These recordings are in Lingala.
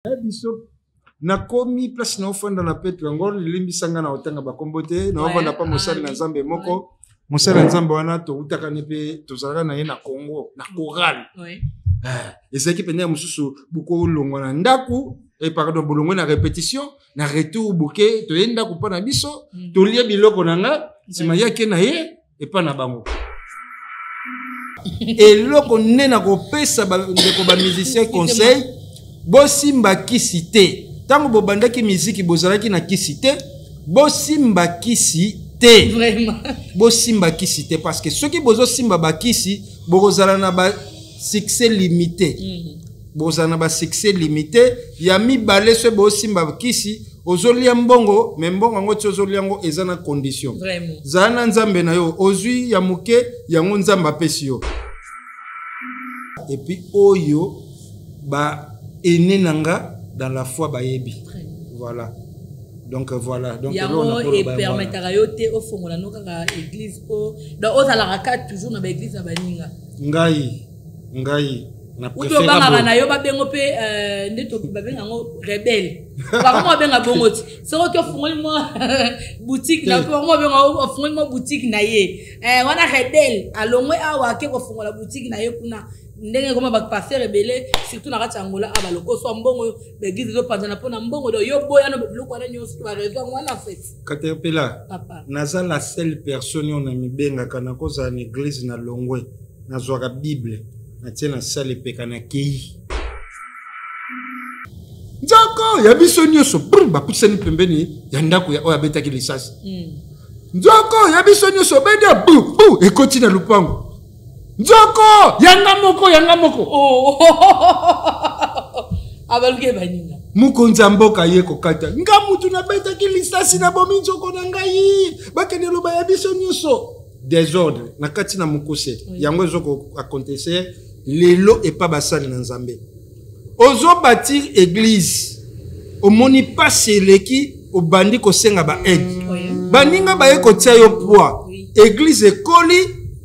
biso na komi place na ofanda na Petro ngol limbisanga na otanga bakombote na ofanda pa mosali na Nzambe moko mosali na Nzambe wana to utaka nepe to zalaka na ye na Congo na chorale ezaki pende mususu buko ulongwa na ndaku et pardon bolongwe na répétition na retour buke to yenda ku pa na biso to lia biloko nanga sima yake na ye et pa na bango eloko nena ko pesa ba ndeko ba musicien conseil bosimba kisi te tango bobandaki miziki bozalaki na kisi te bosimba kisi te vraiment bosimba kisi te parce que ceux qui bozo simba bakisi bozala na ba succès limité bozala na ba succès limité ya mibale so bosimba kisi ozolia mbongo mais mbongo ngo tiozolia ngo ezana condition vraiment zana Nzambe na yo ozui ya muke yango Nzamba pesi yo et puis oyo ba enenanga dans la foi bayebi voilà donc voilà donc yango et permettra yo te au fongola no kaka église o donc aux alaraka toujours na ba église na baninga ngai na préfère ba na yo ba bengo pe ndeto ba benga ngo rebelle ba mo benga bongo ti so to fongoli mo boutique na ko mo benga fongoli mo boutique na ye wana rebelle alongwe awa ke ko fongola boutique na ye kuna ndenge koma ba passer rebelle surtout na kati Angola abaloko so mbongo l'église zo panzana pona mbongo do yo boya no biloko wana nyonso ba raison wana fait Caterpillar naza la seule personne on a mibenga kana koza na église na Longwe na zwaka bible na tiena sale peka na kei nzoko ya biso nyonso ba putsani pembeni ya ndako ya oya betaki lisasi nzoko ya biso nyonso bedia bu ekoti na lupango nzoko yanga moko abaluke baninga mukonza mboka ye kokata nga mutu na betaki lisasi na bomi nzoko na ngai bakene loba ya biso nyonso désordre na kati na mukose yango ezoko akontese lelo et pas basali na Nzambe ozo bâtir église omoni pas seleki obandi ko senga ba aide baninga ba ye kotia yo poids église ekoli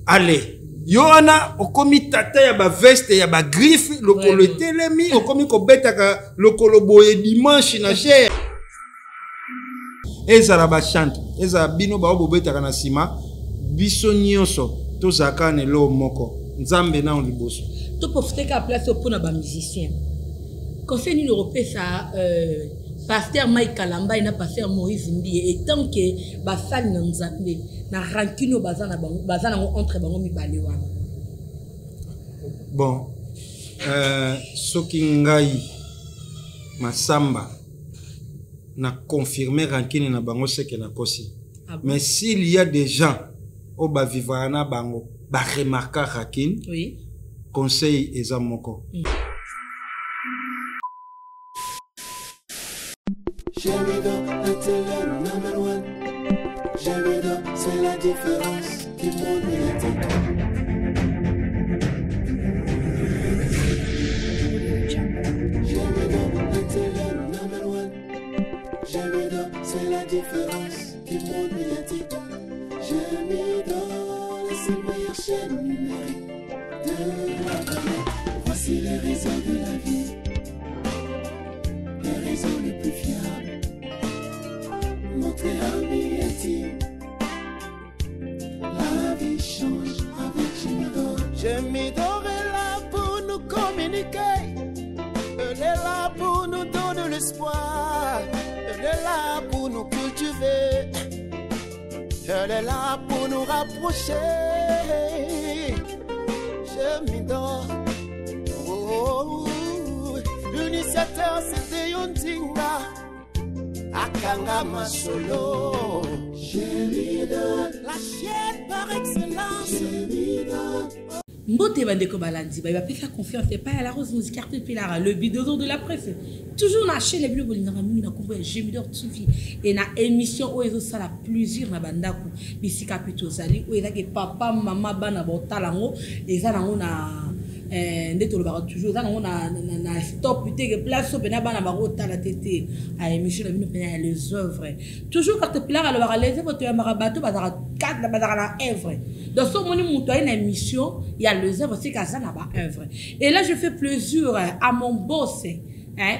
allez Yoana okomi tata ya ba veste ya ba griffe lokolo telemi okomi ko betaka lokolo boye dimanche na cher ezala ba chante ezala bino ba obetaka na sima biso nyonso tozaka ne lo moko Nzambe na on liboso to profiter ka place pour na ba musicien conseil ni européen pasteur Mike Kalamba na pasteur Moïse Ndié et tant que ba sali na Nzambe na rancune bazana entre bango mibale wana bon soki ngai masamba na confirmer rancune na bango seke na kosi mais s'il y a des gens au ba vivra na bango ba remarquer rancune oui conseil eza moko c'est la différence qui montre l'éthique. C'est la différence qui montre l'éthique. J'ai mis dans la seule meilleure chaîne numérique de la planète. Voici les raisons de la vie, les raisons les plus fiables. Montrez à Mieti. La vie change avec Jimidor. Jimidor est là pour nous communiquer. Elle est là pour nous donner l'espoir. Elle est là pour nous cultiver. Elle est là pour nous rapprocher. Jimidor. Oh, l'initiateur c'était Yondinga. Akanga Masolo. La chienne par excellence. Mbote bandeko balandi ba peut faire confiance et pas à la rose musique Caterpillar le bidon de la presse toujours na chaîne bleu bolinganga mingi na kombo Jemidor TV et na émission où ezo sala plusieurs na bandako bisika plutôt sali où ezaki papa mama bana botalango eza nango na ndeto lo ba toujours eza nango na stop te place so pena bana ba rotala tete a émission la bino pena les œuvres toujours Caterpillar alors ba les œuvres to ya marabato bazara 4 bazara na œuvre dans ce moment où tu as une émission il y a les œuvres c'est qu'à ça n'a pas œuvre et là je fais plaisir à mon boss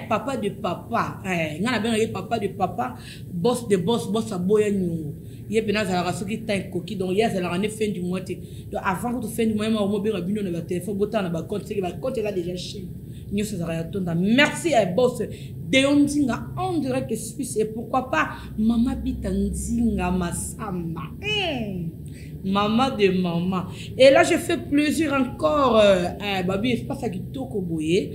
papa de papa ngana benga papa de papa boss de boss boss aboya nyungu ye pena za la soki tan koki donc ya za la ne fin du mois donc avant que fin du mois mo benga bino na ba téléphone bota na ba compte c'est que ba compte là déjà chez nous ça va tonda merci à boss Deondinga on dirait que Suisse et pourquoi pas maman Bitandinga Masamba maman de maman et là je fais plaisir encore babi espace à kitoko boye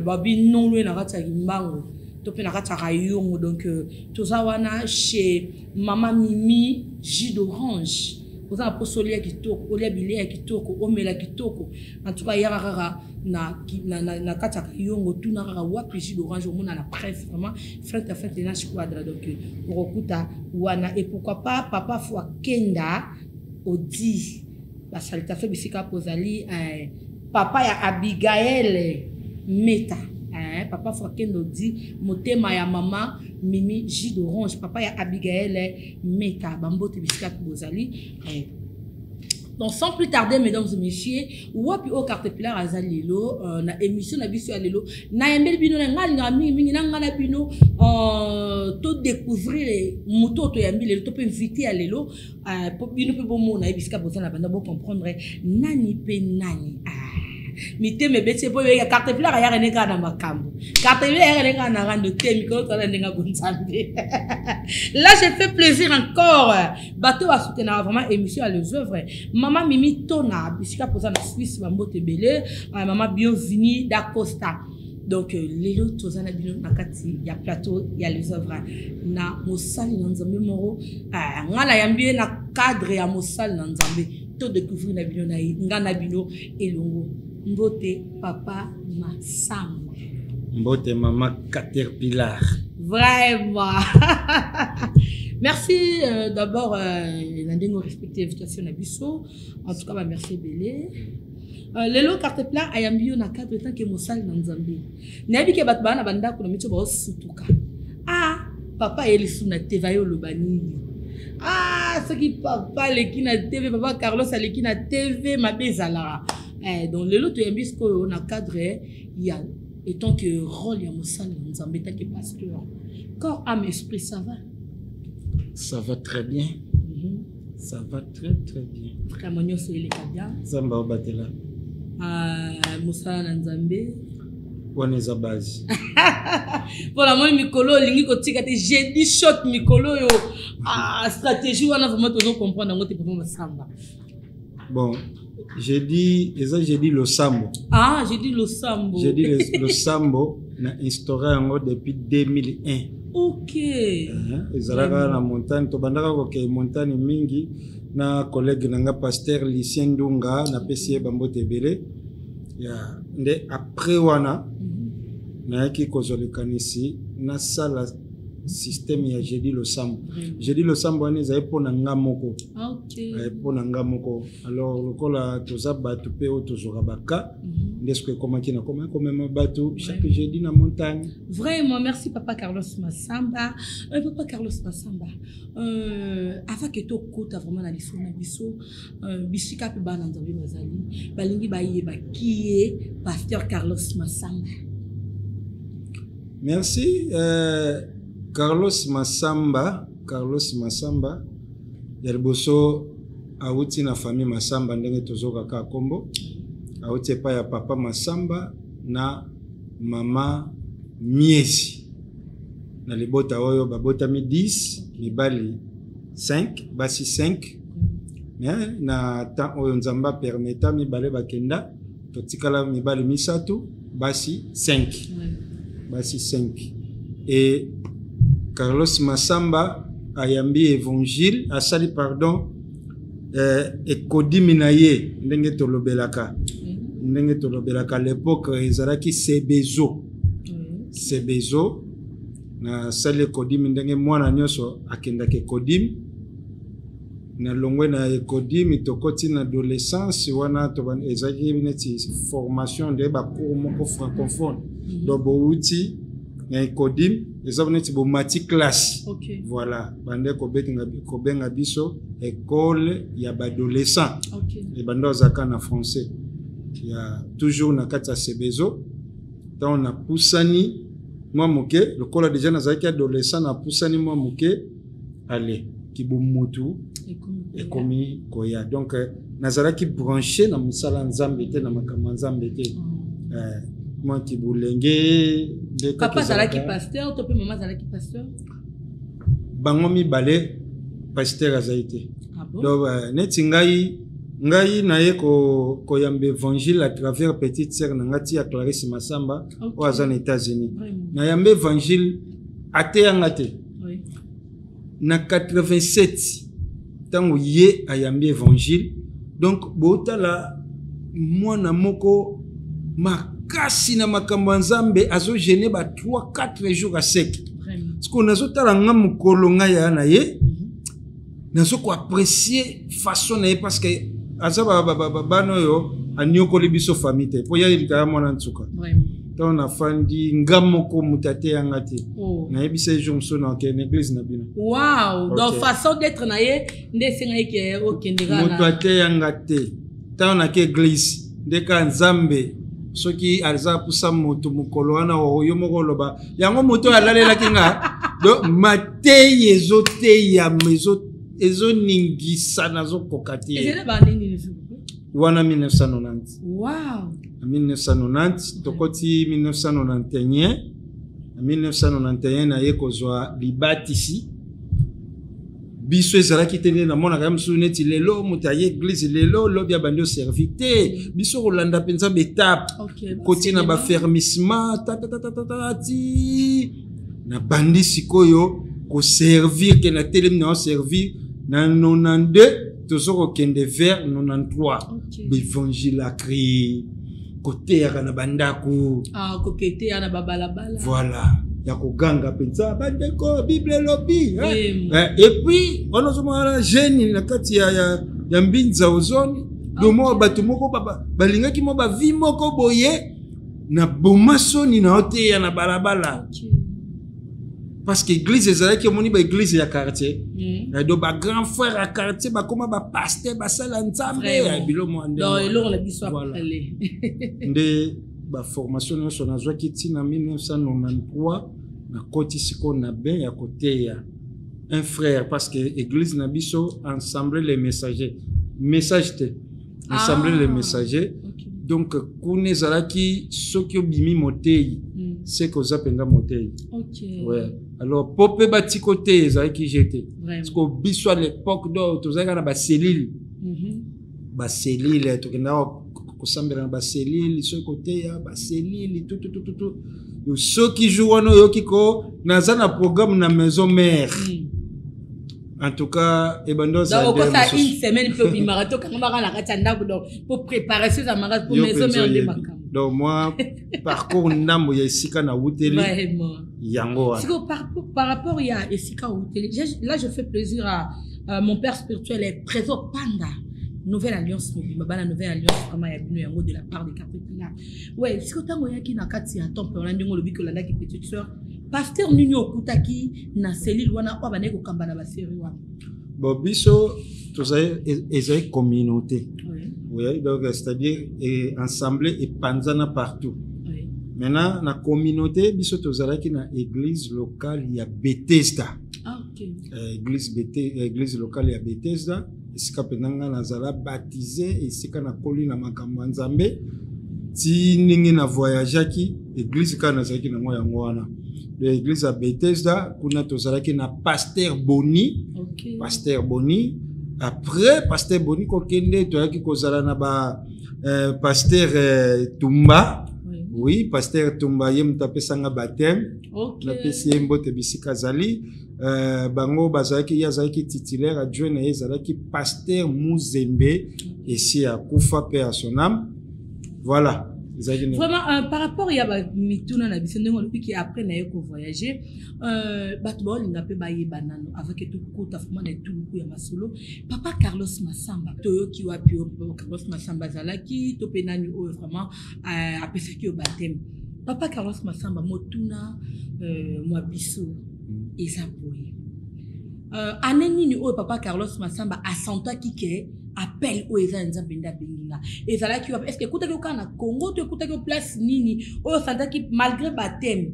babi non loin na kata kimbango to pe na kata kayongo donc tout ça wana chez maman Mimi jus d'orange vous avez posoli ya kitoko olia bilia ya kitoko omela kitoko en tout cas yarara na kata kayongo tout na kaka wapi jus d'orange au monde na presse vraiment frère fait na squadra donc rokuta wana et pourquoi pas papa fois kenda Odi, la salutation bisika pozali papa ya Abigail Meta papa Frakendo dit motema ya mama Mimi jus d'orange papa ya Abigail Meta bambote bisika pozali donc sans plus tarder mesdames et messieurs wapi o carte pilar azalelo na émission na biso alelo na yembel bino na ngalinga mingi na ngana bino to découvrir moto to yambile to pe inviter alelo pour bino pe bomo na bisika bozana banda bo comprendre nani pe nani mite me betse po ya carte pilar ya rene kana makambo carte pilar ya rene kana rando te mikolo to na ndinga bonzambe là je fais plaisir encore bateau à soutenir vraiment émission à les œuvres maman Mimi Tona bisika poza na Suisse bambote belé maman bienvenue d'Acosta donc lelo tozana bino na kati ya plateau ya les œuvres na mosali na nzambe moro ngala yambie na cadre ya mosali na nzambe to découvrir na bino na ngana bino elongo mbote papa Masamba mbote maman Caterpillar vraiment merci d'abord l'andingo respecter l'invitation à Bisso en tout cas bah, merci belé lelo carte plat ayambio na cadre tant que mosali na nzambe nabi ke bat bana banda ko mito ba sutuka papa elisuna tevayo lobanini ce qui papa lekina TV papa Carlos alekina TV mabezala donc lelo to yambis ko na cadre ya et tant que rôle ya mosali na nzambe tant que pasteur corps âme esprit ça va. Ça va très bien. Ça va très très bien. Vraiment, nous sommes les Kadia. Zamba Obatela. Moussa Nanzambe. Waneza base. Voilà, moi, Mikolo, lingi kotika te j'ai dit shot Mikolo yo. Stratégie, on a vraiment tout comprendre dans notre papa Masamba. Bon, j'ai dit le sambo. J'ai dit le sambo. J'ai dit le sambo n'a instauré depuis 2001. Ok. Ezalaka na montagne to bandaka ko ke montagne mingi na collègue nanga pasteur Lucien Ndunga na pesier bambote belé ya nde après wana na ki kozolikanisi na sala système ya jeudi le sambo jeudi le sambo ani za epona ngamoko epona ngamoko alors lokola toza batu pe o tozora baka ndesque comment qui na comme batu chaque jeudi na montagne. Vraiment merci papa Carlos Masamba papa Carlos Masamba avant que to kota vraiment na liso na biso bisika pe bana nzambe bazali balingi bayeba kié pasteur Carlos Masamba. Merci Carlos Masamba Yerboso auti na famille Masamba ndenge tozoka ka kombo auti pa ya papa Masamba na mama Miesi na libota oyo babota mi 10 mibali 5 basi 5 na temps oyo nzamba permeta mibale bakenda totikala mibali misatu basi 5 basi 5 et Carlos Masamba ayambi évangile asali pardon ekodimi na ye ndenge tolobelaka l'époque ezalaki sebezo na sali ekodimi ndenge mwana nyonso akendaka ekodimi na longwe na ekodimi tokoti na adolescence wana ezalaki neti formation de bacours moko francophone donc bouti na ekodimi eza neti bomati classe voilà bande kobenga biso école ya badolescent et bande ozaka na français ya toujours na kati ya sebezo tant on a poussani moi moke le cola déjà nazaki adolescent na poussani moi moke allez kibomotu et komi koya donc nazalaki branché na musala nzambe te na makambo nzambe te moi kibulenge papa zalaki pasteur to pe maman zalaki pasteur bango mibale pasteur azaite bon? donc neti ngai naye ko yamba évangile à travers petite sœur nangati à Clarisse Massamba aux États-Unis na yamba évangile ateyanga te na 87 tango ye a yamba évangile donc botala mwana moko makasi na makambo nzambe azo gêner ba 3-4 jours à sec parce qu'on azo tala nga mukolo nga ya na ye nazo ko apprécier façon na ye parce que aza bano yo anyokoli biso famille te po ya ilika mwana ntuka donc na fandi ngamoko mutate yanga te na yebisa jour so na ke église na bino wow donc façon d'être na ye ndesenga ke okendera na mutate yanga te tant na ke église ndeka nzambe soki alza pusa moto mukolo wana oyo moko loba yango moto alalela kinga donc mateye ezote ya mezo ezo ningisa nazo kokati ezele ba nini wana 1990 wow 1990 tokoti 1991 1991 na ye kozwa libatisi biso ezalaki te na mona kama musu neti lelo muta ye église lelo lobi ya bandi servi te biso kolanda penza betape koti na ba fermissement ti na bandi sikoyo ko servir ke na telem na servir na 92 toujours kende vers 93 l'évangile a créé côté ya na bandako kokete ya na babalabala voilà ya koganga penza bandeko bible lobi et puis on a jeune na kati ya mbinza ozoni domo bato moko balingaki mo ba vie moko boye na bomasoni na hote ya na balabala parce que l'église ezalaki moni ba église ya quartier do ba grand frère à quartier ba koma ba pasteur ba sala nzambe bilo mo ande donc eloko la biso apale nde ba formation nyonso nazwaki ntina 1993 na koti siko na ben ya côté ya un frère parce que église na biso ensemble les messagers message te ensemble les messagers donc kune zalaki soki obimi motei c'est que ça penga motei ouais alors popé bati côté zalaki jeté parce que biso à l'époque do tozaka na ba cellule to kenda ko sambela na ba cellule so côté ya ba cellule tout ceux qui jouent no yokiko naza na programme na maison mère en tout cas et bando ça donc ça une semaine pour bi marathon quand on la katanda donc pour préparer ce marathon pour maison mère de makam donc moi parcours ndambo ya esika na wuteli yango par rapport ya esika wuteli là je fais plaisir à mon père spirituel est présent Panda Nouvelle Alliance Mobimba, la Nouvelle Alliance vraiment ya bino yango de la part des Capricornes. Ouais, si kotango yaki na kati ya temple on ndingo lobi ko la ki petite sœur pasteur nini okutaki na cellule wana o bane ko kamba na ba série wana. Bon biso tozay ezay communauté. Oui, donc c'est-à-dire ensemble et panzana partout. Oui. Maintenant na communauté biso tozalaki na église locale ya Bethesda. Ah OK. Église locale ya Bethesda. Esika penanga nazala baptisé esika na koli na makambo nzambe ti ningi na voyageaki église kana nazalaki na moya ngwana l'église à Bethesda kuna tozalaki na pasteur Boni pasteur Boni après pasteur Boni kokende toyaki kozala na ba pasteur Tumba oui pasteur Tumba yem tapesanga baptême na pesi mbote bisika zali bango bazalaki yazalaki titulaire adjoint na yazalaki pasteur Muzembe ici à Koufa paix à son âme voilà vraiment par rapport ya ba mituna na biso ndenge lobi ki après na yeko voyager bato ba linga pe ba yebanano avec tout kota vraiment na tout ya masolo papa Carlos Massamba to ki wapi papa Carlos Massamba zalaki to penani o vraiment apesaki au baptême papa Carlos Massamba motuna moi biso eza boye aneni ni o papa Carlos Massamba asanta ki ke appel au eza nzambe nda benginga ezala ki est-ce que écoutez que kana Congo tu écoutez que place nini o santa ki malgré baptême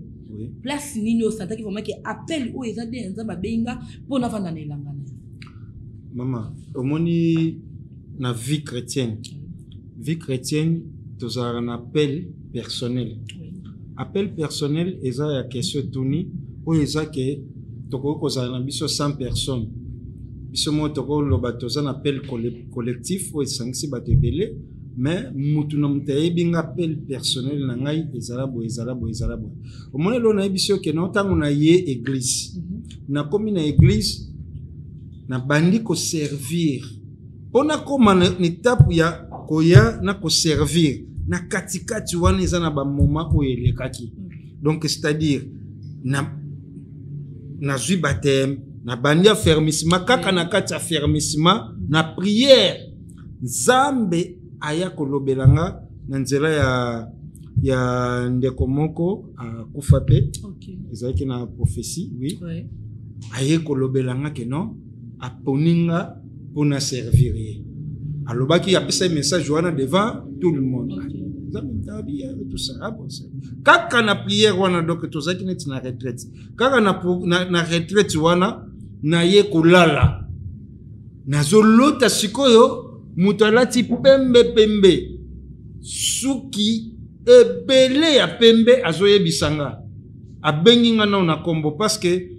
place nini o santa ki vraiment que appel au eza de nzambe benginga pour na vanda na elanga na maman omoni na vie chrétienne tu as un appel personnel appel personnel eza ya question tuni o eza que toko ko za na biso 100 personnes biso mo toko lo bato za na appel collectif o esangisi bato ebele mais mutu na mutaye binga appel personnel na ngai ezala bo omone lo na biso ke na tangu na ye église na komi na église na bandi ko servir pona koma na étape ya koya na ko servir na katikati wana eza na ba moment o elekaki donc c'est-à-dire na zui baptême na bandi affermissement kaka na kati affermissement na prière Nzambe aya kolobelanga na nzela ya ndeko moko akufa pe ezalaki na prophétie oui aye kolobelanga ke non aponinga pona servir ye alobaki apesa message wana devant tout le monde tout ça kaka na prière wana donc tozaki neti na retraite kaka na retraite wana na ye kolala nazolota sikoyo mutu alati pembe suki ebele ya pembe azoyebisanga abengi nga na kombo parce que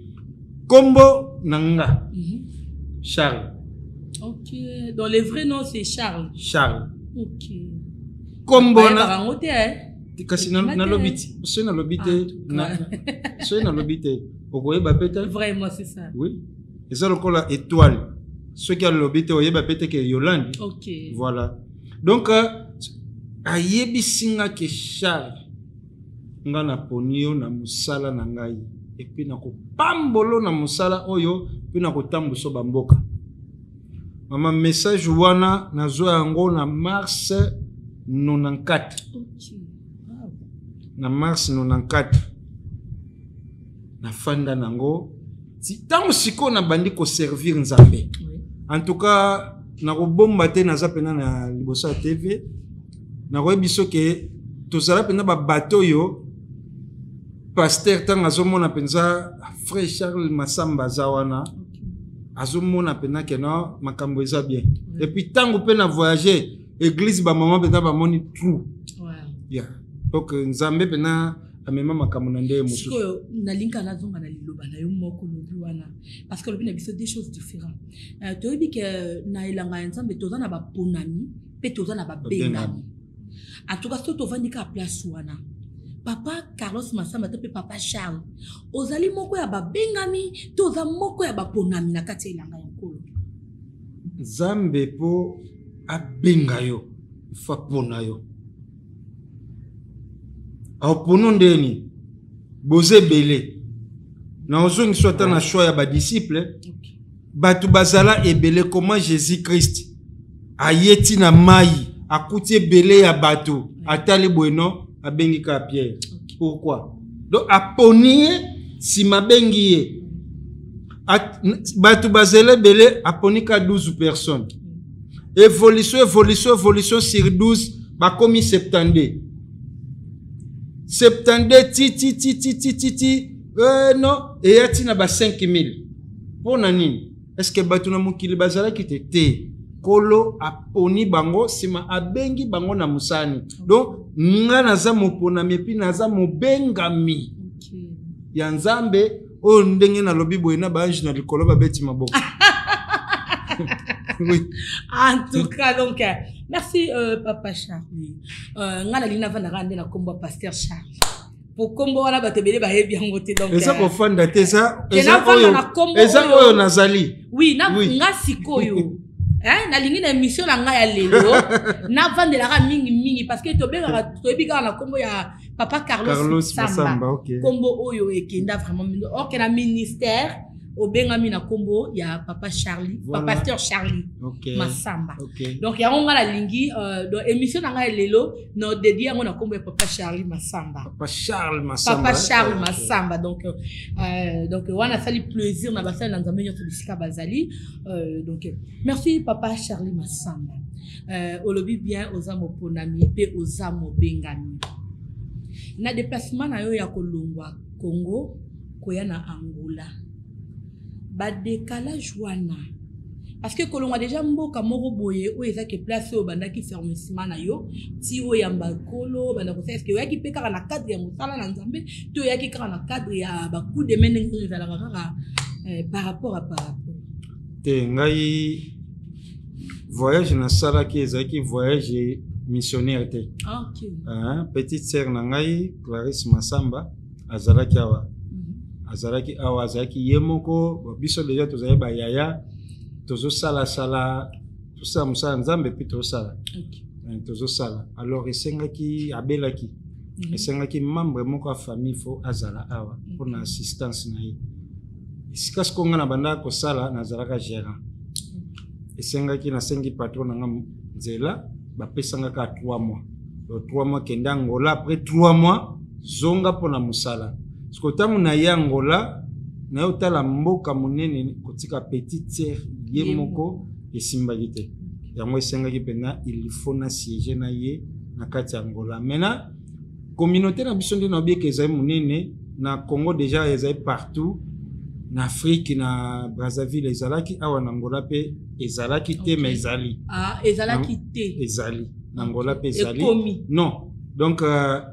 kombo nanga Charles. Ok, donc le vrai nom c'est Charles. Ok. Kombo na kasi na lobiti so na lobite so na lobite okoyeba pete vraiment c'est ça. Oui. Et ça lokola étoile ceux qui a lobité oyeba pete ke Yolande. Ok. Voilà. Donc ayebisinga ke Charles nga na ponio na musala na ngai et puis na ko pambolo na musala oyo puis na ko tambuso bamboka. Mama message wana na zo yango na mars 94. Okay. Wow. Na mars 94 na fanda nango ti tango siko na bandi ko servir Nzambe. En tout cas na ko bomba te na zapena na liboso TV na ko biso ke to zala pena ba bateau yo pasteur tanga zomona penza frère Charles Masamba zawana azomona pena ke no makambo eza bien et puis tango pena voyager église ba maman pena ba moni trou yeah donc Nzambe pena amema makambo na ndeye musu siko na linka na zonga na liloba na yo moko lobi wana parce que lobi na biso des choses différentes to yebi ke na elanga ya Nzambe toza na ba ponami pe toza na ba bengami en tout cas to vandika place wana papa Carlos Masamba to pe papa Charles ozali moko ya ba bengami toza moko ya ba ponami na kati elanga ya nkolo Nzambe po abenga yo fa pona yo apono ndeni boze bele na ozongi sota na choix ya ba disciple batu bazala ebele comment Jésus Christ ayeti na mai akuti bele ya batu atali bueno abengi ka Pierre. Pourquoi? Donc aponi si mabengi ye batu bazele bele aponi ka 12 personnes. Évolution sur 12 ba komi 72 ti non et yati na ba 5000 pona nini est-ce que batu na mukili bazala kitete kolo aponi bango sima abengi bango na musani donc nga naza mopona mepi naza mobengami ya Nzambe o ndenge na lobi boyena ba ange na likolo ba beti maboko. Oui. En tout cas donc merci papa Charles. Nga na lina vana rande na kombo pasteur Charles. Pour kombo wana batebele ba yebi yango te donc eza ko fanda te eza oyo nazali. Oui, nga sikoyo. Na lingi na émission na nga ya lelo na vandela mingi parce que to bega na kombo ya papa Carlos Masamba. Okay. Kombo oyo ekenda vraiment ok na ministère obengami na kombo ya papa Charlie, Voilà. pasteur Charlie Massamba. Okay. Donc ya on la lingi dans émission na lelo no dédié on a kombo ya papa Charlie Massamba. Papa Charles Massamba. Papa Charles Massamba. Donc on a sali plaisir na basal na nzambe nyoto bisika bazali. Donc merci papa Charlie Massamba. Olobi bien aux amo ponami pe aux amo bengami. Na déplacement na yo ya kolongwa Congo koya na Angola. Ba décalage wana parce que kolongwa déjà mboka moko boye o ezaki place o banda ki fermissement na yo ti o yamba kolo banda ko est-ce que o yaki peka na cadre ya musala na nzambe to yaki kaka na cadre ya ba coup de main ngi za la kaka par rapport à te ngai voyage na sala ki ezaki voyage missionnaire te. OK. Petite sœur na ngai Clarisse Massamba azalaki awa. Azalaki awa azalaki yemoko biso déjà tozali ba yaya tozo sala tosala musala nzambe puis tosala. OK. Tozo sala. Alors esengaki abelaki. Esengaki membre moko ya famille fo azala awa pour na assistance na ye. Esika sikonga na banda ko sala nazalaka gérant. Esengaki na sengi patron na nga nzela bapesanga ka 3 mois. Donc 3 mois kenda Angola après 3 mois zonga pona musala. Sikotamu na ya Angola na yotala mboka munene kotika petite sœur yemoko esimbaki te. Yango esengaki pena il faut na siéger na ye na kati Angola. Maintenant communauté na biso nde na bieka ezali munene na Congo déjà ezali partout. Na Afrique na Brazzaville ezalaki awa na Angola pe ezalaki te mais ezali. Ezalaki te. Ezali. Na Angola pe ezali. Non. Donc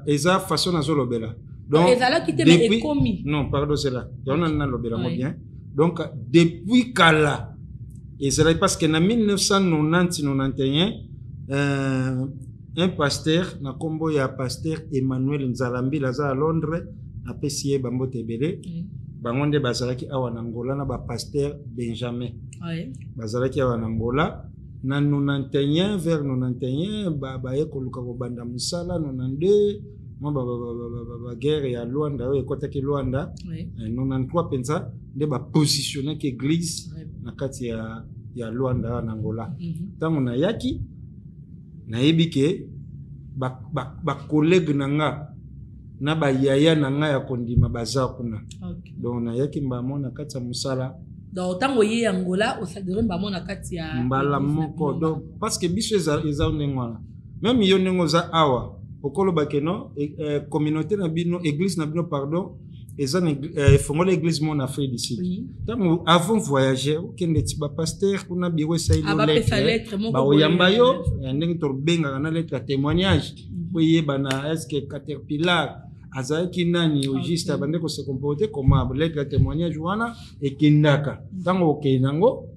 eza façon na zolobela. Donc ezalaki te mais ekomi. Non, pardon c'est là. Yona na lobela mo bien. Donc depuis kala ezalaki parce que na 1990-91 un pasteur na kombo ya pasteur Emmanuel Nzalambi laza à Londres a pesié bambote ebele. Bangonde bazalaki awa na Angola na ba pasteur Benjamin. Bazalaki awa na Angola na 91 vers 91 ba ekoluka ko banda musala 92 ba guerre ya Luanda o ekotaki Luanda 93 penza nde ba positionner que église na kati ya Luanda na Angola. Tango na yaki na yebike ba collègue nanga na ba yaya nanga ya kondima baza kuna. Donc na yaki mbamo na kati ya musala. Donc tango ye Angola o sadire mbamo na kati ya mbala moko. Donc parce que biso eza ndengwana. Même yo nengo za awa okolo bakeno communauté na bino église na bino pardon eza fongola église mon Afrique d'ici. Tango avant voyager okende ti ba pasteur kuna biwe sailo lettre ba oyamba yo ndenge to benga na lettre témoignage boye bana est-ce que Caterpillar azaki nani au juste abande ko se comporter comment lettre témoignage wana ekindaka tango okenango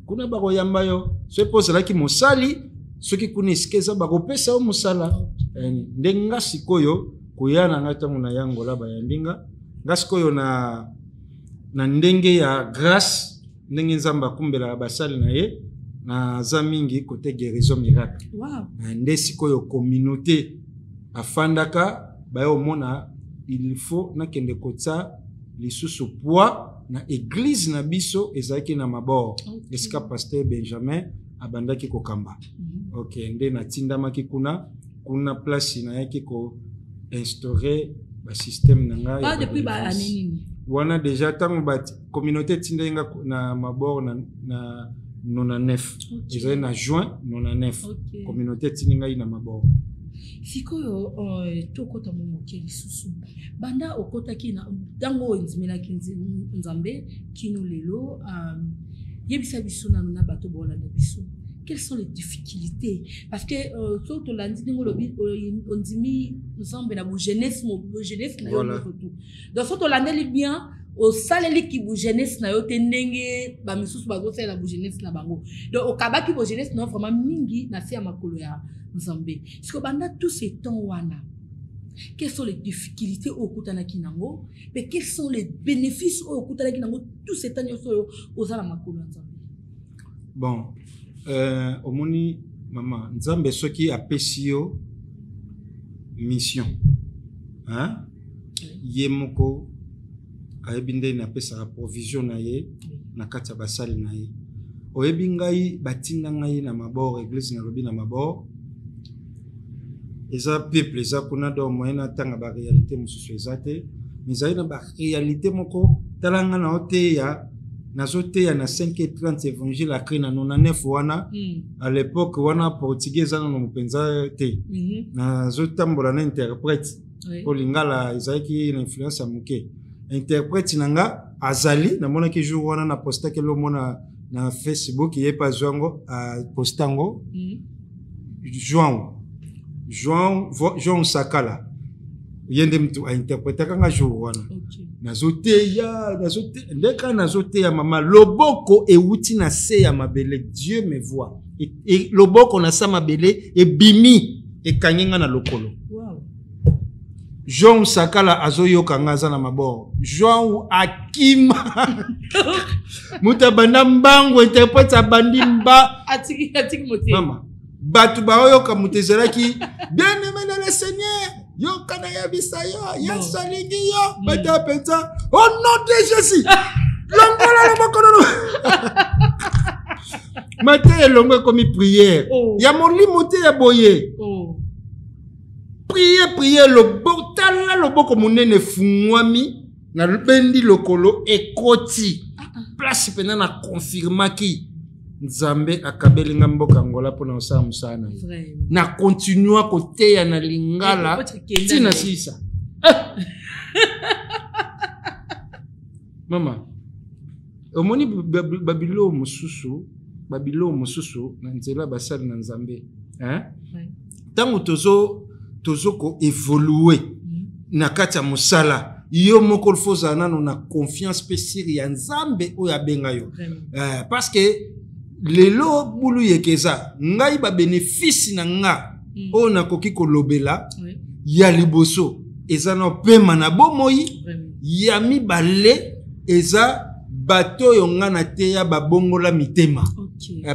kuna ba oyamba yo so pose la ki mosali soki kuna iskeza ba kopesa o musala ndenga sikoyo kuyana ngatango na yangola ba yandinga ngasikoyo na ndenge ya grâce ndenge nzamba kumbela basali na ye na za mingi côté guérison miracle. Nde sikoyo communauté afandaka bayo mona il faut na kende kotsa lisusu poids na église na biso ezaki na mabor esika pasteur Benjamin abandaki kokamba. OK nde na tindamaki kuna place na yaki ko instaurer ba système nanga pas depuis ba anini wana déjà tango ba communauté tindenga na mabor na 99 ezali na juin 99 communauté tindenga ina mabor. Sikoyo tokota momoke lisusu banda okotaki na dango nzimelaki nzambe kino lelo yebisa biso na bato bola na biso. Quelles sont les difficultés? Parce que surtout lundi on dit ensemble la jeunesse na yo tout. Donc surtout lundi bien au saleli ki jeunesse na yo tenenge ba misusu ba gosela la jeunesse na bango. Donc au kabaki jeunesse na vraiment mingi na sia makolo ya Nzambe. Parce que banda tous ces temps wana. Quelles sont les difficultés au kutana kinango? Mais quels sont les bénéfices au kutana kinango tous ces temps au sala makolo Nzambe? Bon, omoni maman Nzambe soki apesi yo mission. Hein? Yemoko ayebi nde na pesa provision na ye na kati ya basali na ye oyebi ngai batinda ngai na mabord église na lobi na mabord eza peuple eza kuna do moyena tanga ba réalité mususu eza te mizali na ba réalité moko talanga na oteya nazoteya na 5h30 évangile akri na 99 wana à l'époque wana portugais eza na mupenza te nazotambola na interprète po lingala ezalaki na influence ya muke interprète nanga azali namonaki jour wana na posta ke lomona na Facebook ye pa zwango postango João Sakala yende mtu a interpréter kanga jour wana nazoteya ndeka nazoteya mama loboko ewuti na se ya mabele Dieu me voit et loboko na sa mabele e bimi e kanyenga na lokolo. João Sakala azoyoka ngaza na maboro. João akima. Muta banda mbango interprète bandi mba. Atiki moté. Mama. Batu ba oyoka mutezeraki. Bien aimé dans le Seigneur. Yoka na yabisa yo. Yasalingi yo. Bata pensa. Au nom de Jésus. Longola la makono. Maté longo comme prière. Ya moli moté ya boye. Priez le bon tala le boko munene fungwami na bendi lokolo ekoti place pena na confirma ki Nzambe akabeli ngamboka ngola pona osala musana na continua koteya na lingala tina sisa mama omoni babilo mususu na nzela basali na Nzambe tango tozoko évoluer na kati ya musala yo moko foza nano na confiance spéciale ya Nzambe oyo abenga yo parce que lelo bulu yekeza ngai ba bénéfice na nga oyo nakoki kolobela ya liboso eza na pema na bomoi ya mibale eza bato yo nga na teya babongola mitema.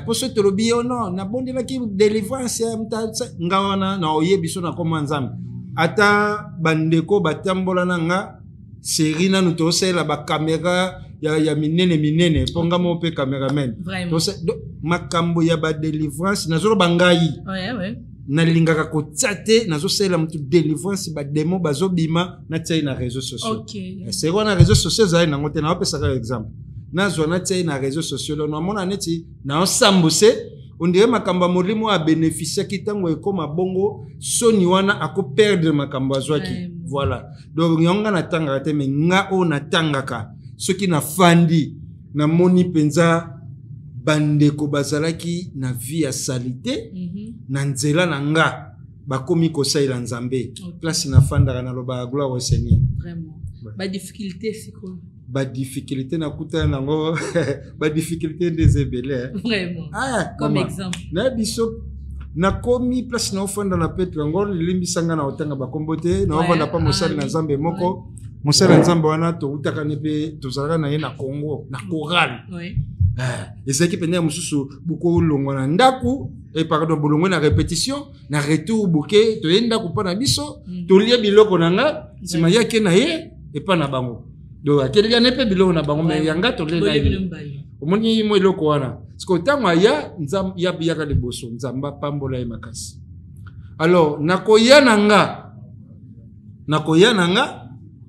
Pour ce tolobi non na bondela ki délivrance nga wana na oyebiso na koma Nzambe ata bandeko batambola na nga série na nous tosela ba caméra ya minene ponga mo pe cameraman to makambo ya ba délivrance nazo bangai na lingaka ko tsate nazo sela mutu délivrance ba demo bazobima na tsai na réseaux sociaux c'est quoi na réseaux sociaux za na ngote na opesa ka exemple na zona tsai na réseaux sociaux no mona neti na osambose on dirait makamba molimo a bénéficier kitango ekoma bongo soni wana ako perdre makamba azwaki voilà donc yonga na tanga te me nga o na tangaka soki na fandi na moni penza bandeko bazalaki na vie ya salité na nzela na nga bakomi kosaila Nzambe place na fandaka na loba gloire au Seigneur vraiment ba difficulté siko ba difficulté na kuta nango ba difficulté des ebele vraiment comme exemple na biso na komi place na ofanda na Petro ngol limbisanga na otanga bakombote na ofanda pa mosali na Nzambe moko mosali Nzambe wana to utaka nepe to zalaka na ye na Congo na chorale ezaki pende mususu buko longo na ndaku pardon bolongo na répétition na retour buke to yenda kupana biso to lia biloko nanga sima yake na ye epa na bango do akelia nepe biloko na bango me yanga to lela omoni mo iloko wana siko tango ya Nzambe ya biyaka liboso Nzamba pambola ye makasi alors nakoya nanga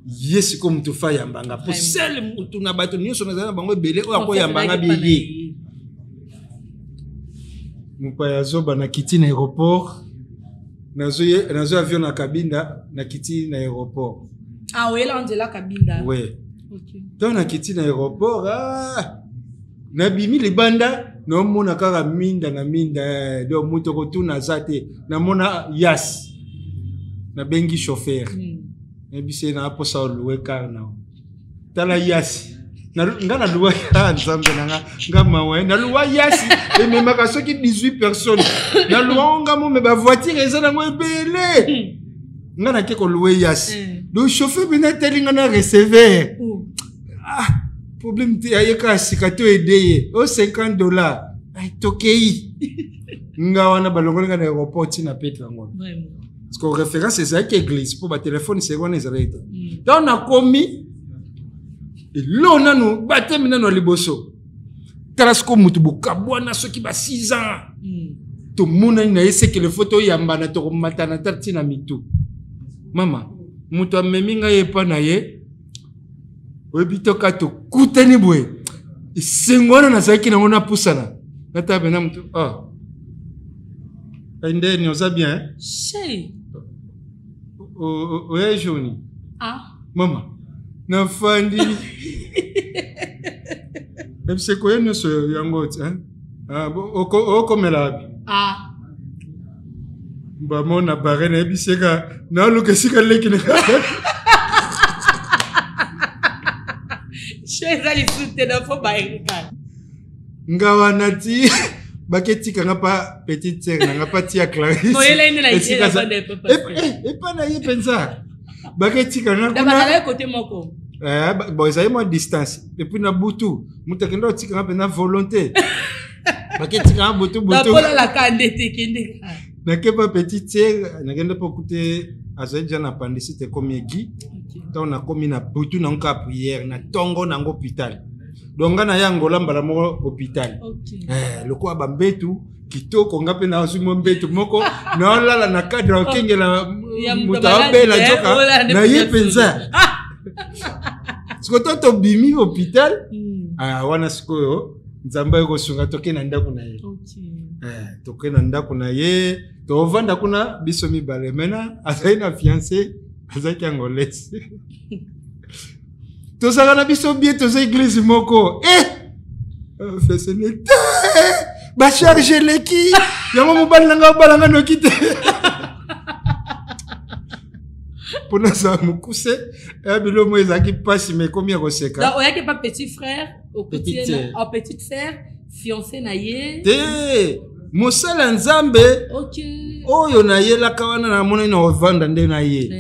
Yesu comme tu fais yambanga pour celle mutu na bato nyonso na bango belé o akoya yambanga biye mupaya zoba na kiti na aéroport nazo avion na kabinda na kiti na aéroport oui là on dit la kabinda oui OK donc na kiti na aéroport na bimi libanda no mona kaka minda do muto ko tuna zate na mona yas na bengi chauffeur ebise na aposa oluwe car na tala yasi nga na luwa Nzambe nga mawe na luwa yasi e mema ka soki 18 personnes na luwa nga mo me ba voiture eza na ngwe belé nga na ke ko luwe yasi do chauffeur bina telinga na receveur problème te ayeka sikato edeye o $50 ay tokei nga wana balongoli nga na aéroport na Petro ngolo vraiment parce que référence c'est ça qui église pour ba téléphone c'est quoi les arrêter donc na komi Lo nanu batemi nanu liboso. Tarasko mutu bokabwana soki ba 6 ans. To mona na ese que le photo yamba na to matana tatina mitu. Mama, mutu ameminga yepa na ye. Obito kato kuteni bwe. Sengwana na saki na ona pusana. Nata bena mutu. Ah. Ende ni oza bien. Chérie. Oye joni. Ah. Mama. Na fandi. Ebse ko yeno so yango hein. Ah oko melabi. Ah. Ba mona barene ebiseka na luke sika lekine. Chérie, ali soute na fo ba Erika. Ngawa nati baketi kanga pa petite sœur nanga pa tia Clarisse. No yela ine na ite na bande papa. Et pas na ye pensa. Baketi kanga kuna. Da bakala côté moko. Bon ça y moi distance. Et puis na butu, mutakenda tika ngapa na volonté. Baketi kanga butu. Da pola la kande tekende. Na kepa petite sœur nagenda pa kuté azaja na pandisite komiegi. Donc na komi na butu na nka prière na tongo na hôpital. Donc na yango lambala mo hôpital. Le quoi bambetu kitoko ngape na osumo mbetu moko na lala na cadre okengela mutabela joka na ye penza. Siko toto bimi hôpital wana sikoyo nzamba yoko sunga toke na ndako na ye. Toke na ndako na ye to vanda kuna biso mibale mena azai na fiancé azaki angolaise. Tosaka na biso bien toza église moko. Fesenete ba charge leki yango mobali nanga balanga nokite. Pona sa mukuse bilo mo ezaki pasi mais combien roseka. Donc oyaki pas petit frère au petit petite sœur fiancé na ye. Mosala nzambe. OK. Oyo na ye la kawana na mona ina ovanda nde na ye.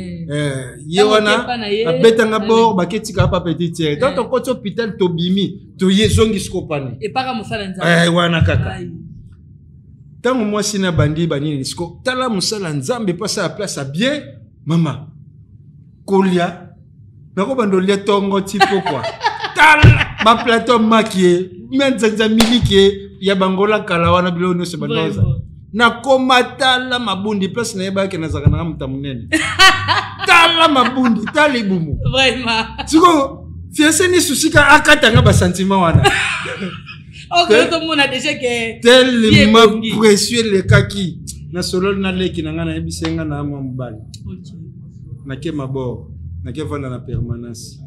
Ye wana abetanga bor baketika pa petite sœur. Tant to koto hôpital to bimi to yezongi skopane. Et para mosala nzambe. Wana kaka. Tango moi sina bandi banini sko tala mosala nzambe pasa a place a bien mama. Kolia nako bandolia tongo tipo quoi. Tala ba plateau makie menza miliki ya bangola kala wana bilo no se bandoza. Na komata la mabundi place na yeba ke na zaka na mutamunene. Tala mabundi tali bumu. Vraiment. Siko fiancé ni susika akatanga ba sentiment wana. OK, tout le monde a déjà que tellement précieux le kaki. Na solo na leki na ngana ebisenga na amwa mbali. OK. Na ke mabor, na ke vanda na permanence.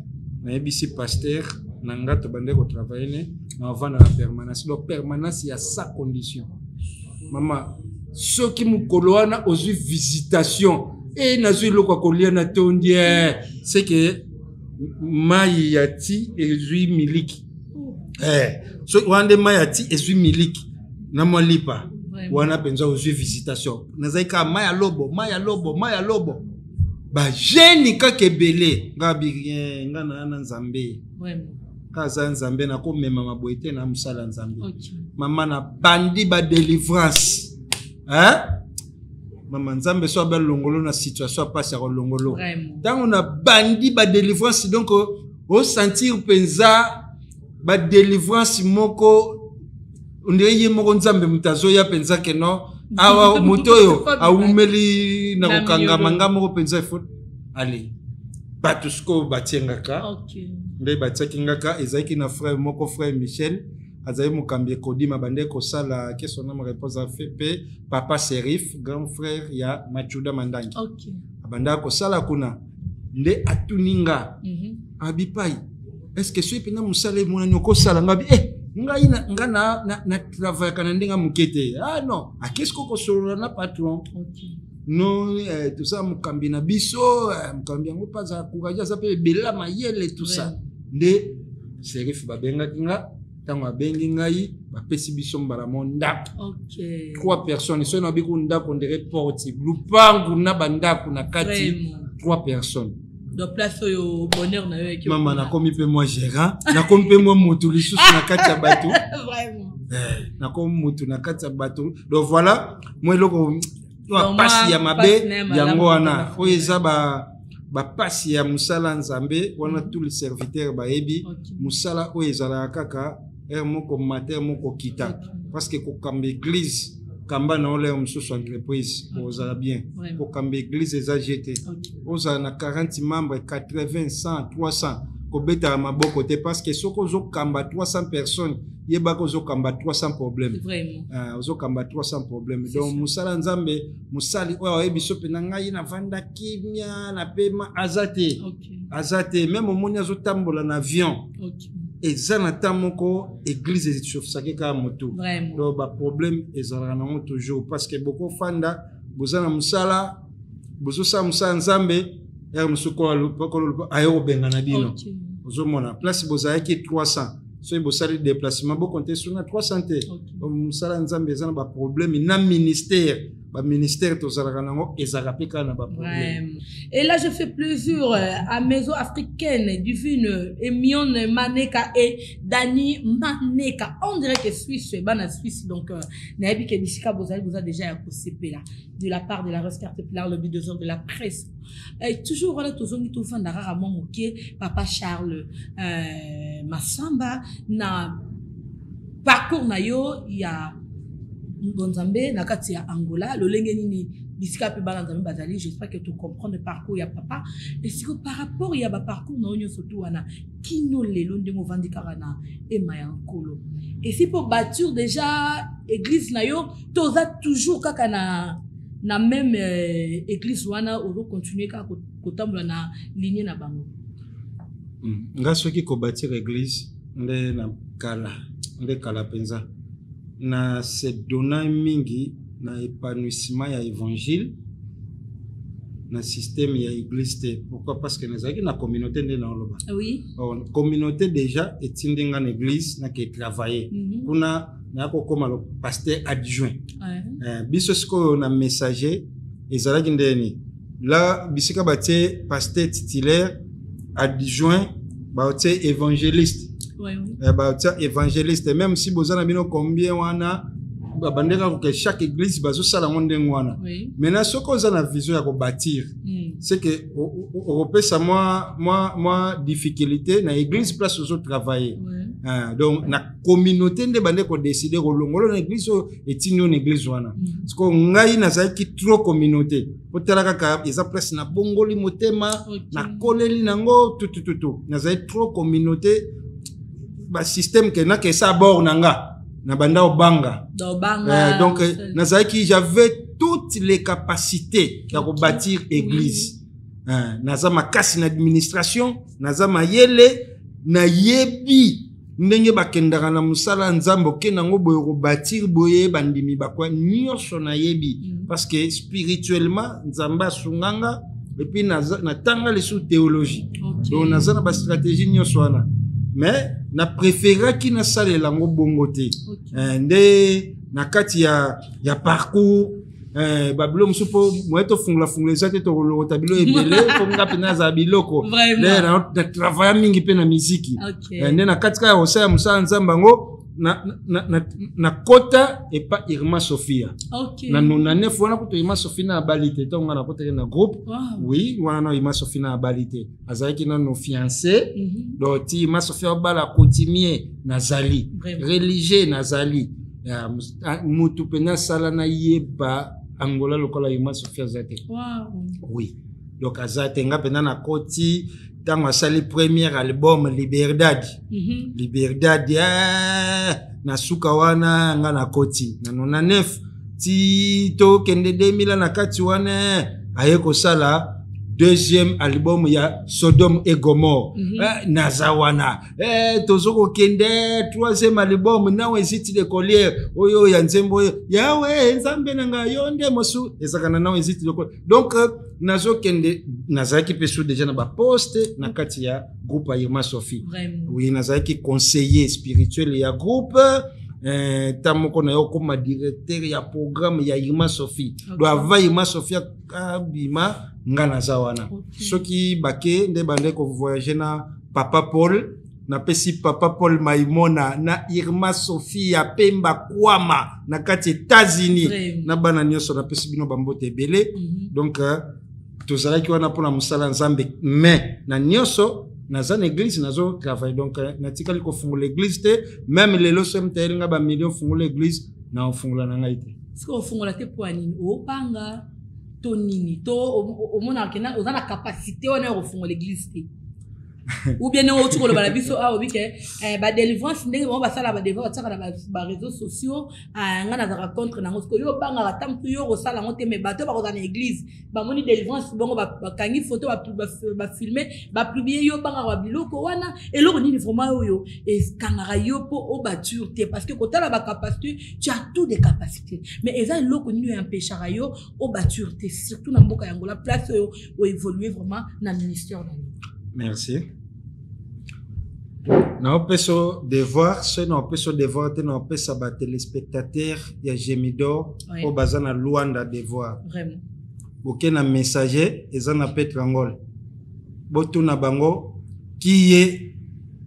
Na ebisi pasteur na ngato bande ko travailler na vanda na permanence. Donc permanence il y a sa condition. Maman, ceux qui me coloana aux visitation et nazui loko kolia na tondi c'est que mayati ezui miliki. So wande mayati ezui miliki na molipa. Wana penza aux visitation. Nazaika maya lobo. Ba jeni ka kebele ngabi rien ngana na nzambe. Kaza nzambe na ko mema maboite na musala nzambe. Mama na bandi ba délivrance. Mama nzambe so ba longolo na situation passe à longolo. Tango na bandi ba délivrance donc au sentir penza ba délivrance moko ndeye moko nzambe mutazo ya penza ke no awa motoyo awumeli na kokanga manga moko penza ifo ali batusko batiengaka. OK. Nde batiengaka ezaki na frère moko frère Michel azali mukambi kodima bande ko sala ke son nom réponse a fait pe papa Serif grand frère ya Machuda Mandangi. OK. Abanda ko sala kuna nde atuninga abipai est-ce que celui pena musale mona nyoko sala ngabi ngai na travail kana ndenga mukete non a qu'est-ce qu'on solo na patron. OK. Non tout ça mukambi na biso mukambi ngo pas za courage ça peut bela mayele tout ça nde Serif babenga kinga tango abengi ngai bapesi biso mbala monda. OK. 3 personnes so na biku ndako ndere porti lupangu na bandako na kati 3 personnes. Donc place au bonheur na yo. Maman na komi pe moi gérant na komi pe moi mutu lisusu na kati ya bato. Vraiment. Na komi mutu na kati ya bato. Donc voilà moi loko pasi ya mabe yango wana oyo eza bapasi ya musala nzambe wana tous les serviteurs bayebi musala oyo ezalaka kaka moko matin moko kita parce que kokamba église kamba na ole mosusu entreprise ozala bien kokamba église eza jeté ozala na 40 membres 80 100 300 kobeta maboko te parce que soko ozokamba 300 personnes yebaka ozokamba 300 problèmes ozokamba 300 problèmes donc musala nzambe musali oyo oyebi so mpe na ngai navanda kimia na pema azate même omoni azotambola na avion eza na ntan moko église ezishofisaki kaka motu donc baproblème ezalaka nango toujours parce que bokofanda boza na musala bozosala musala nzambe ere mosusu aye kobenga na bino ozomona place bozalaki 300 soki bosali déplacement bokonte so na 300 te musala nzambe eza na baproblème na ministère ministère tozalaka nango ezalaka mpe kaka na baproblème. Et là je fais plaisir à maison africaine divine Emion Maneka et Dani Maneka, on dirait que Suisse bana Suisse donc nayebi ke bisika bozali boza déjà ya kosepe là de la part de la Rescarte Pilar le but de de la presse et toujours voilà tozongi tofanda rarement moké papa Charles Massamba na parcours na yo il y a Bonzambe na kati ya Angola lolenge nini bisika pe balanzambe bazali j'espère que tu comprends le parcours ya papa et si par rapport ya ba parcours na onyo surtout wana kino lelo ndemo vandikara na ema ya nkolo et si pour bâtir déjà église na yo toza toujours kaka na même église wana ozo continuer kaka kotambola na ligne na bango nga soki ko bâtir église nde na kala penza na se dona mingi na épanouissement ya évangile na système ya église te pourquoi parce que nazaki na communauté nde na oloba communauté déjà etindinga na église na ke travailler kuna na ko koma le pasteur adjoint biso siko na messager ezalaki ndeni là bisika batie pasteur titulaire adjoint batie évangéliste évangéliste même si bozana bino combien wana bandeka que chaque église bazo sala ngondengo wana maintenant soko ozana vision ya ko bâtir c'est que opesa moi difficulté na église place ozo travailler donc na communauté nde bande ko décider ko longolo na église etini on église wana siko ngai na zaki trop communauté potala ka eza place na bongoli motema na koleli nango tout na zaki trop communauté ba système que na ke sa bord nanga na banda obanga donc nazaki j'avais toutes les capacités pour bâtir église naza makasi na administration naza mayele na yebi ndenge bakendaka na musala nzambo ke nango boye ko bâtir boye bandimi bakwa nyonso na yebi parce que spirituellement nzamba sunganga et puis na tanga les sous théologie donc naza na ba stratégie nyonso wana mais na préféré qui na sale lango bongo te nde na kati ya parcours babilo msupo mweto fungula zate to lokota bilo ebele konga pena za biloko na travail mingi pe na muziki nde na kati ka osaya musa nzamba ngo na kota et pas Irma Sophia na nonane fona kuto Irma Sophia na balite to ngana kota na groupe oui wana no Irma Sophia na balite azaki na no fiancé do ti Irma Sophia bala coutumier nazali religieux nazali mutu pena sala na yeba Angola lokola Irma Sophia zate oui donc azate nga pena na koti dans ma salle premier album Liberdad Liberdad na suka wana nga na koti na 99 ti to kende 2000 na kati wana ayeko sala deuxième album ya Sodome et Gomorrhe na zawana tozoko kende troisième album na weziti de collier oyo ya nzembo yawe nzambe nanga yonde mosu ezakana na weziti de collier donc nazo kende nazaki peso déjà na ba poste na kati ya groupe Irma Sophie oui nazaki conseiller spirituel ya groupe tamoko na yo comme directeur ya programme ya Irma Sophie do ava Irma Sophie kabima ngana zawana soki bake nde bande ko voyager na Papa Paul na pesi Papa Paul Maimona na Irma Sophie ya Pemba Kwama na kati États-Unis na bana nyonso na pesi bino bambote belé donc tozalaki wana mpona mosala nzambe mais na nyonso naza na église nazo travaille donc natikali kofungola église te même lelo so mtayelinga ba million fungola église na ofungola na ngai te siko ofungola te po anini opanga to nini to omona kena oza na capacité wana ya kofungola église te ou bien on tu koloba biso a obi ke ba délivrance ndenge ba basala ba délivrance tsaka na ba réseaux sociaux nga na za contre na ngosiko yo banga la tamtu yo kosala ngote me bato ba kozana église ba moni délivrance bongo ba kangi photo ba filmer ba publier yo banga ba biloko wana eloko nini vraiment oyo et kangara yo po o baturté parce que kotala ba capacité tu as tout des capacités mais eza eloko nini empêchera yo o baturté surtout na mboka yango la place o évoluer vraiment na ministère na. Merci. Na peso devoir, c'est na peso devoir te na peso ba téléspectateur ya Gemidor au bazana Luanda devoir. Vraiment. Aucun na messager ezana Petrangol. Botu na bango qui est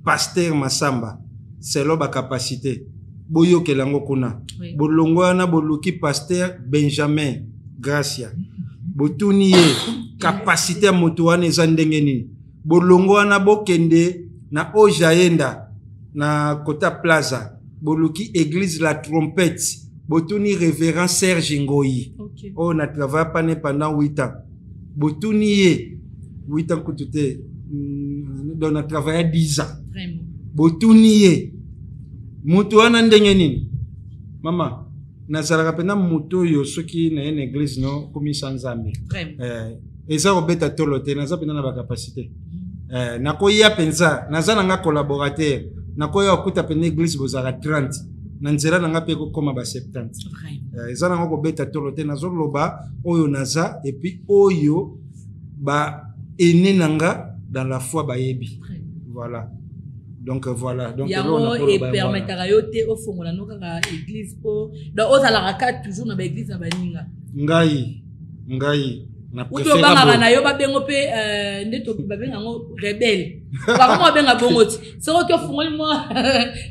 pasteur Masamba selon ba capacité. Boyo kelango kuna. Bolongo na boluki pasteur Benjamin Gracia. Botu nié capacité motuane ezandenge nini. Bolongo wana bokende na Ojaenda na Kota Plaza boluki église la trompette botuni révérend Serge Ngoyi okay. On a travaillé pendant 8 ans botuni 8 ans kutute on a travaillé 10 ans vraiment botuni mutu wana ndenge nini mama nazalaka pena mutu yo soki na une église no komi sanzambe vraiment eza obeta tolote naza pena na ba capacité nakoya penza naza nanga collaborateur nakoya okuta pena église bozara 30 na nzela nanga pe kokoma ba 70 eza nanga kobeta tolote nazo loba oyo naza et puis oyo ba ene nanga dans la foi ba yebi voilà donc yango et permettra yo te ofongola no kaka église po donc ozala raka toujours na ba église na baninga ngai na préférable banga na yo ba bengo pe ndeto ba benga ngo rebelle ba mo benga bongo ti soko to fungoli mo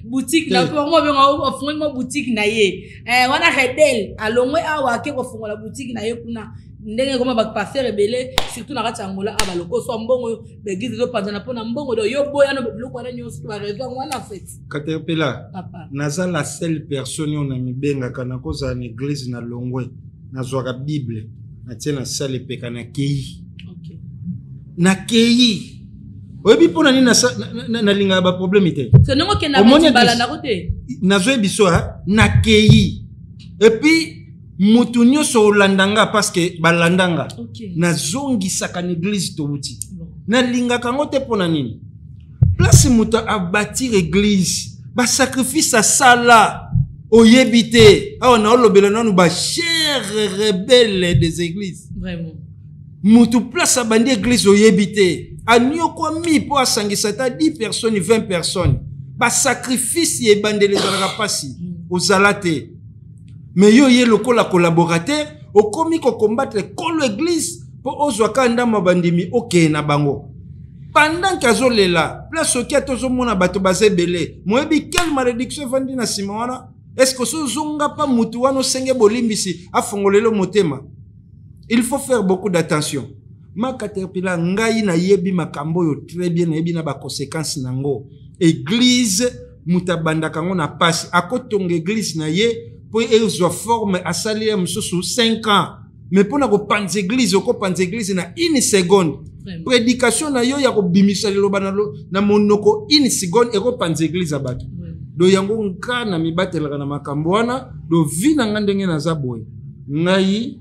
boutique na ko mo benga fungoli mo boutique na ye wana rebelle alongwe awa ke ko fungola boutique na ye kuna ndenge koma ba passer rebelle surtout na kati ngola aba loko so mbongo be gize zo panzana pona mbongo do yo boya no biloko wana nyoso ba raison wana fait Caterpillar naza la seule personne on a mi benga kana koza na église na Longwe na zwaka bible na salle peka na kei okay na kei oyebi pona ni na linga ba problème te c'est non que na bala na côté na zo biso na kei et puis mutu nyonso olandanga parce que balandanga okay na zongi saka na église to buti na linga kango te pona nini place mutu a bâtir église ba sacrifice à sala oyebite awa na olobela nanu ba cher rebelle des églises vraiment mutu place a bandi église oyebite anyoko mi po asangisa ta 10 personnes 20 personnes ba sacrifice ye bandele za pasi ozalate mais yo ye lokola collaborateur okomi ko combattre kolo église po ozwaka ndama bandimi okay na bango pendant kazolela place okia tozomona bato bazebele moyebi quelle malédiction vandi na simona. Est-ce que ce zonga pas mutuano senge bolimbisi afongolelo motema? Il faut faire beaucoup d'attention. Ma Caterpillar ngai na yebi makambo yo très bien yebi na ba conséquences nango. Église mutabanda kango na passe akotonga église na ye po ezo forme asali msusu 5 ans. Mais pour na ko panze église ko panze église na 1 seconde. Prédication na yo ya ko bimisa liloba na monoko 1 seconde e ko panze église abatu. Do yango nka na mibatelaka na makambo wana do vina nga ndenge naza boye ngai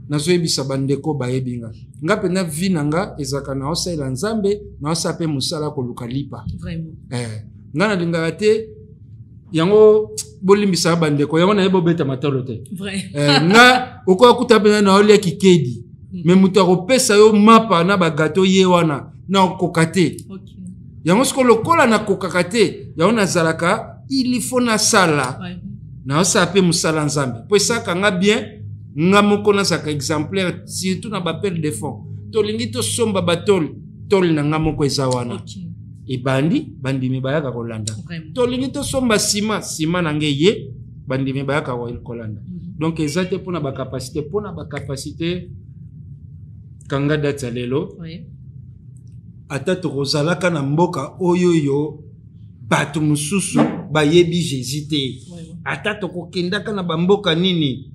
nazoyebisa bandeko bayebinga nga pena vina nga ezaka na osala nzambe na osape musala koluka lipa vraiment nga na lingaka te yango bolimbisa bandeko yango na yebo beta matolo te vrai nga okoya kuta pena na olia kikedi me mutu akopesa yo mapa na bagato ye wana na okokate okay yango siko lokola na kokakate yango nazalaka il faut na sala na osape musala nzambe po esaka nga bien nga moko na saka exemplaire surtout na bapel de fond tolingi tosomba batol tol na nga moko eza wana okay ebandi bandimi bayaka kolanda tolingi tosomba sima na nge ye bandimi bayaka kolanda donc eza te pona ba capacité kanga date ya lelo Oui. ata tokozalaka na mboka oyo yo bato mususu bayebi Jésus te Oui. ata tokokendaka na bamboka nini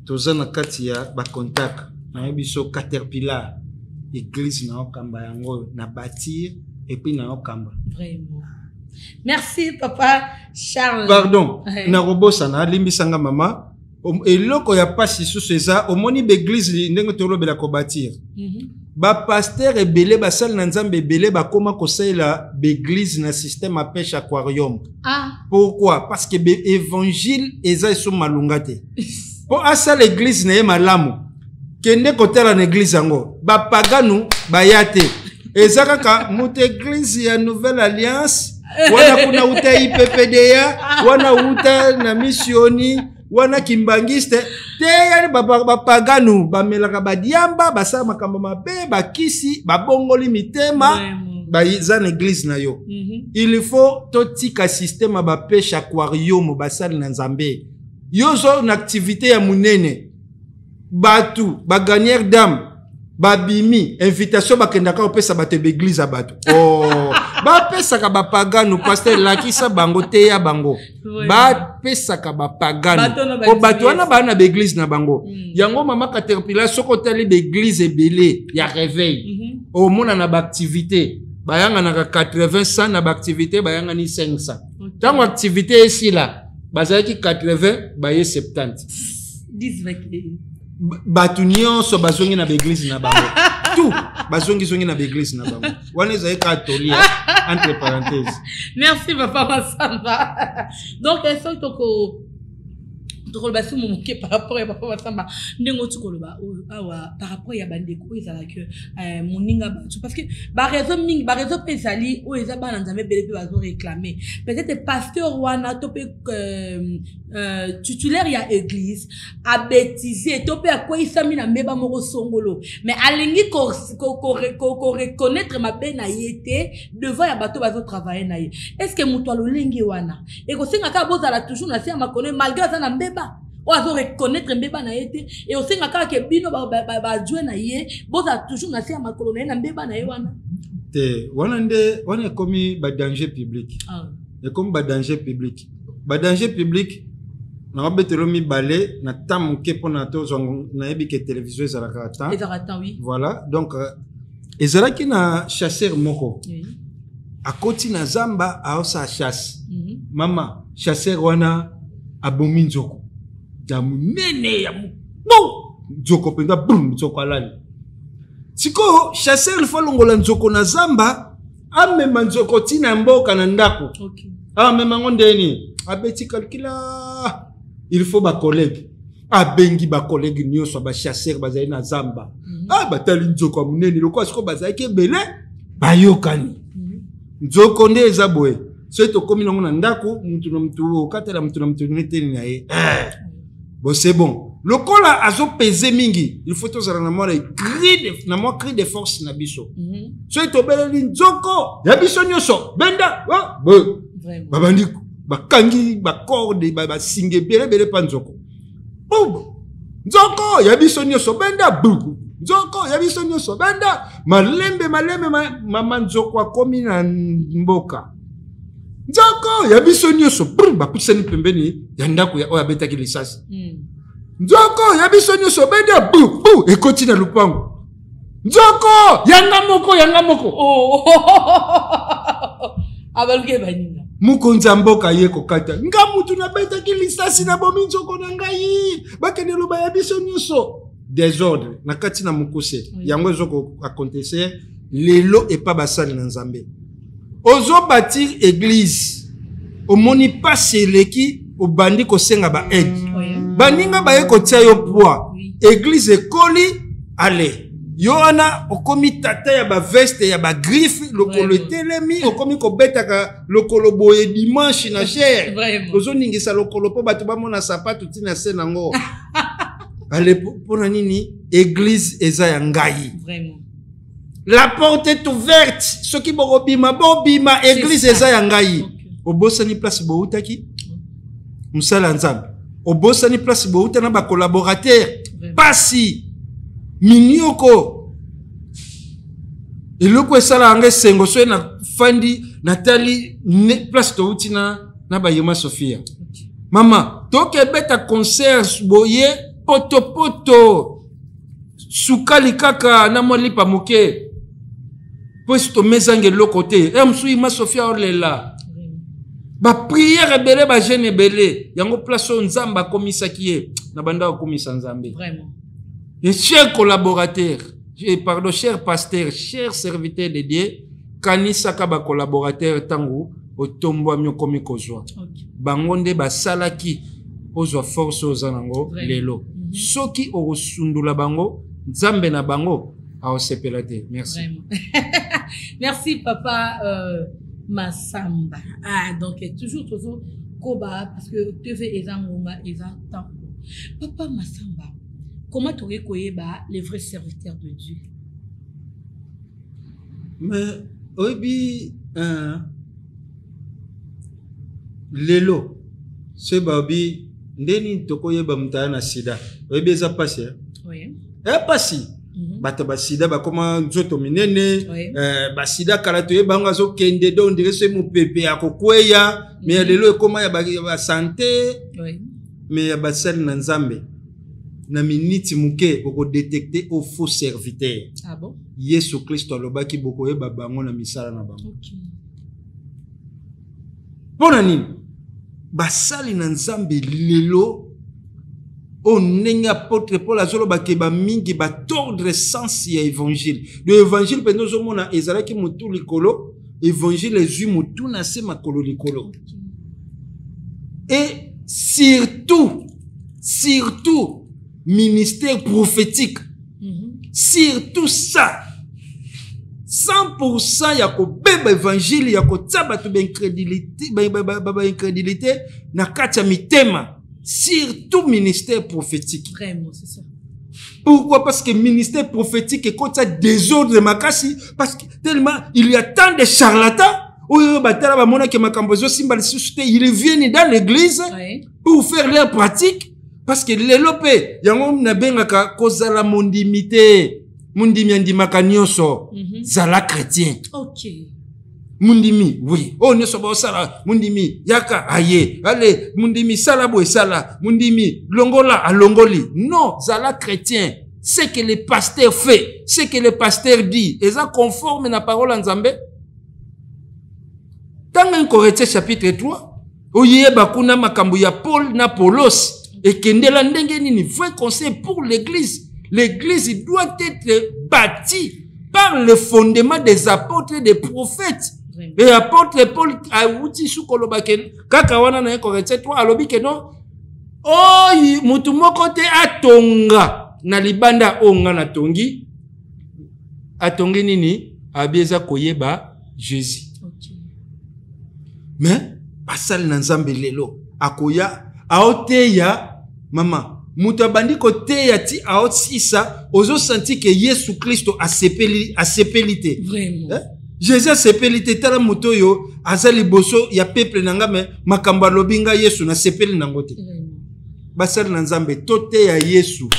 toza na kati ya bacontact nayebi so Caterpillar église na okamba yango na bâtir et puis na okamba Vraiment. Merci, papa Charles. pardon Ouais. na robosana alimbisanga mama eloko ya pasi susu eza omoni beglise ndenge tolobela ko bâtir bapaster ebele basali na nzambe ebele bakoma kosalela beglise na système à pêche aquarium. Ah. Pourquoi? Parce que évangile eza eso malunga te po asala l'église na ye malamu kende kotala na église yango bapaganu baya te eza kaka moto église ya nouvelle alliance wana kuna uta IPPDA wana uta na missioni wana kimbangiste te yani bapaganu bamelaka badiamba basala makambo mabe bakisi babongoli mitema baza na église na yo. Il faut totika système ba pêche aquarium basali na nzambe yozo na activité ya munene batu ba gagnère dame babimi invitation bakendaka opesa bato beglise a bato oh bapesaka bapagano pasteur lakisa bango te ya bango bapesaka bapagano o bato wana bana beglise na bango yango mama Caterpillar soko tali beglise ebele ya réveil o mona na baactivité bayanga na 80 100 na baactivité bayanga ni 500 tango activité esila bazalaki 80 baye 70 batu nyonso bazongi na beglise na bango tout bazongi na beglise na bango wana ezali katolia entre parenthèses. Merci papa Massamba. Donc est-ce que toko basi mo moke par rapport à papa Massamba ndengo tukoloba awa par rapport ya bandeko ezala que moninga batu parce que ba raison pesali o eza ba nzambe bele pe bazo réclamer peut-être pasteur wana to pe titulaire ya église a bêtisé to pe akwa isami na mbeba moko songolo mais alingi ko reconnaître ma bena yete devant ya bato bazo travailler na ye. Est-ce que muto alolengi wana e ko senga ka bozala toujours na sia makone malgré ça na mbeba on va reconnaître mbeba na yete et aussi ngaka ke bino ba jouer na ye boza toujours na sia makolo na mbeba na ye wana te wana nde wana komi ba danger public et comme ba danger public na betelo mi balé na tam ke pona to na yebi ke télévision ezalaka ta oui voilà donc ezalaki na chasseur moko akoti na zamba aosa chasse mama chasseur wana abomi nzoko ya munene ya nzoko penza brum nzoko alali siko chasseur il faut longola nzoko na zamba amema nzoko tina mboka na ndako amema ngondeni abeti calcula il faut ba collègue abengi ba collègue nyonso ba chasseur bazali na zamba batali nzoko munene loko siko bazali ke bele bayokani nzoko nde eza boye so tokomi nango na ndako mutu na mutu okatela mutu na mutu neteli na ye bon c'est bon lokola azo peser mingi il faut tozala na mwa cri de force na biso so tobeleli nzoko ya biso nyonso benda babandi bakangi bakorde basinge bele pa nzoko nzoko ya biso nyonso benda buku nzoko ya biso nyonso benda malembe mama nzoko akomi na mboka nzoko ya biso nyonso baputisani pembeni ya ndako ya oyo abetaki lisasi nzoko ya biso nyonso benda ekoti na lupango nzoko yanga moko abaluke baninga mukonzi ya mboka ye kokata nga mutu nabetaki lisasi na bomi nzoko na ngai bakende loba ya biso nyonso désordre na kati na mukuse yango ezoko akontese lelo epa basali na nzambe ozo bâtir église omoni pasi eleki obandi kosenga ba aide baninga baye kotia yo poids église ekoli ale yo wana okomi tata ya ba veste ya ba griffe lokolo telemi okomi kobetaka lokolo boye dimanche na chair ozo ningisa lokolo po bato bamona sapato tina se nango ale pona nini église eza ya ngai vraiment la porte est ouverte ce qui bobima église eza ya ngai obosani place boutaki musala nzambe obosani place bouta na ba collaborateur pasi minioko eloko esala anga sengo so na fandi natali place to utina na bayema Sofia. Mama, toke beta concert boye poto sukali kaka na molipa moke. Pues to mezange lokote. Msui ma Sofia olela. Ba prière belé ba jeune belé. Yango place nzamba komisa kiye na banda komisa nzambe. Vraiment. Et chers collaborateurs, pardon, chers pasteurs, chers serviteurs de Dieu, kanisa ka ba collaborateurs tangu otombo myo komi kozwa. Bangonde ba salaki ozwa force ozanango lelo. Soki orosundula bango, nzambe na bango aosepelate. Merci. Merci papa Massamba. Ah donc toujours koba parce que tu fais ezangoma ezantan. Papa Massamba, comment tu aurais les vrais serviteurs de Dieu? Mais obi lelo c'est babi ndeni tokoyeba mtana sida. Obi eza pasi. Oui. Pasi. Bata basida bakoma nzoto minene basida kala toyeba nga zo kende do ndire se mu pepe akokweya mais lelo ekoma ya ba santé mais ya basali na nzambe na miniti muke oko détecter au faux serviteur. Ah bon? Yesu Kristo alobaki boko yeba bango na misala na bango. OK. Pona nini basali na nzambe lelo on n'est apôtre Paul azolo bakeba mingi ba tordre sens ya évangile. Le évangile pendo zo mona ezalaki mutu likolo, évangile ezu mutu na se makolo likolo. Et surtout ministère prophétique. Surtout ça. 100% ya ko beba évangile ya ko tsaba to incrédulité na katia mitema. Surtout ministère prophétique. Vraiment, c'est ça. Pourquoi? Parce que ministère prophétique est comme ça désordre de makasi. Parce que tellement il y a tant de charlatans. Ils viennent dans l'église pour faire leur pratique. Parce que les lopé, yango na bengaka kozala mondimité. Mundimi andimaka nyonso. Zala chrétien. OK. Mundimi, oui. Oh, ne soba sala. Mundimi, yaka, aye. Allez, mundimi, salabo et sala. Mundimi, longola, a longoli. Non, zala chrétien. C'est que le pasteur fait. C'est que le pasteur dit. Et ça conforme la parole en Zambé. Dans un Corinthiens chapitre 3, oye bakuna makambu ya Paul na Paulos. Et kendela ndenge nini vrai conseil pour l'église. L'église doit être bâtie par le fondement des apôtres et des prophètes. Et apôtre Paul a outi sous kolobaken kaka wana na Corinthiens 3 alobi ke non oyi mutu moko te atonga na libanda onga na tongi atongi nini abieza koyeba Jésus. Mais basal na nzambe lelo akoya aoteya mama mutu abandi koteya ti aotisa ozo senti que Yesu Kristo asepelite. Vraiment. Jésus asepelite tala muto yo azali boso ya peuple nanga me makamba lobinga Yesu na sepeli nango te. Basali na nzambe toteya Yesu.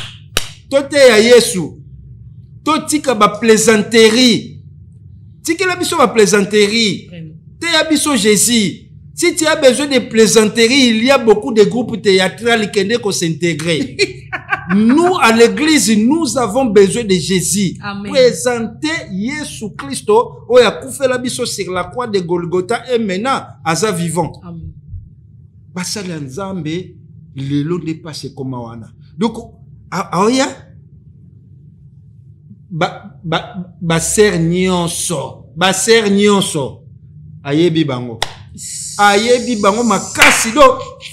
Toteya Yesu. Totika ba plaisanterie. Tikela biso ba plaisanterie. Teya biso Jésus. Si tu as besoin de plaisanterie, il y a beaucoup de groupes théâtrales qui ne s'intégrer. Nous, à l'église, nous avons besoin de Jésus. Amen. Présenter Jésus Christ, où il a coupé la biso sur la croix de Golgotha et maintenant, à vivant. Amen. Basali nzambe, le lot dépasse comme wana. Donc, aoya, baser nyonso, ayebi bango. Ayebi bango makasi do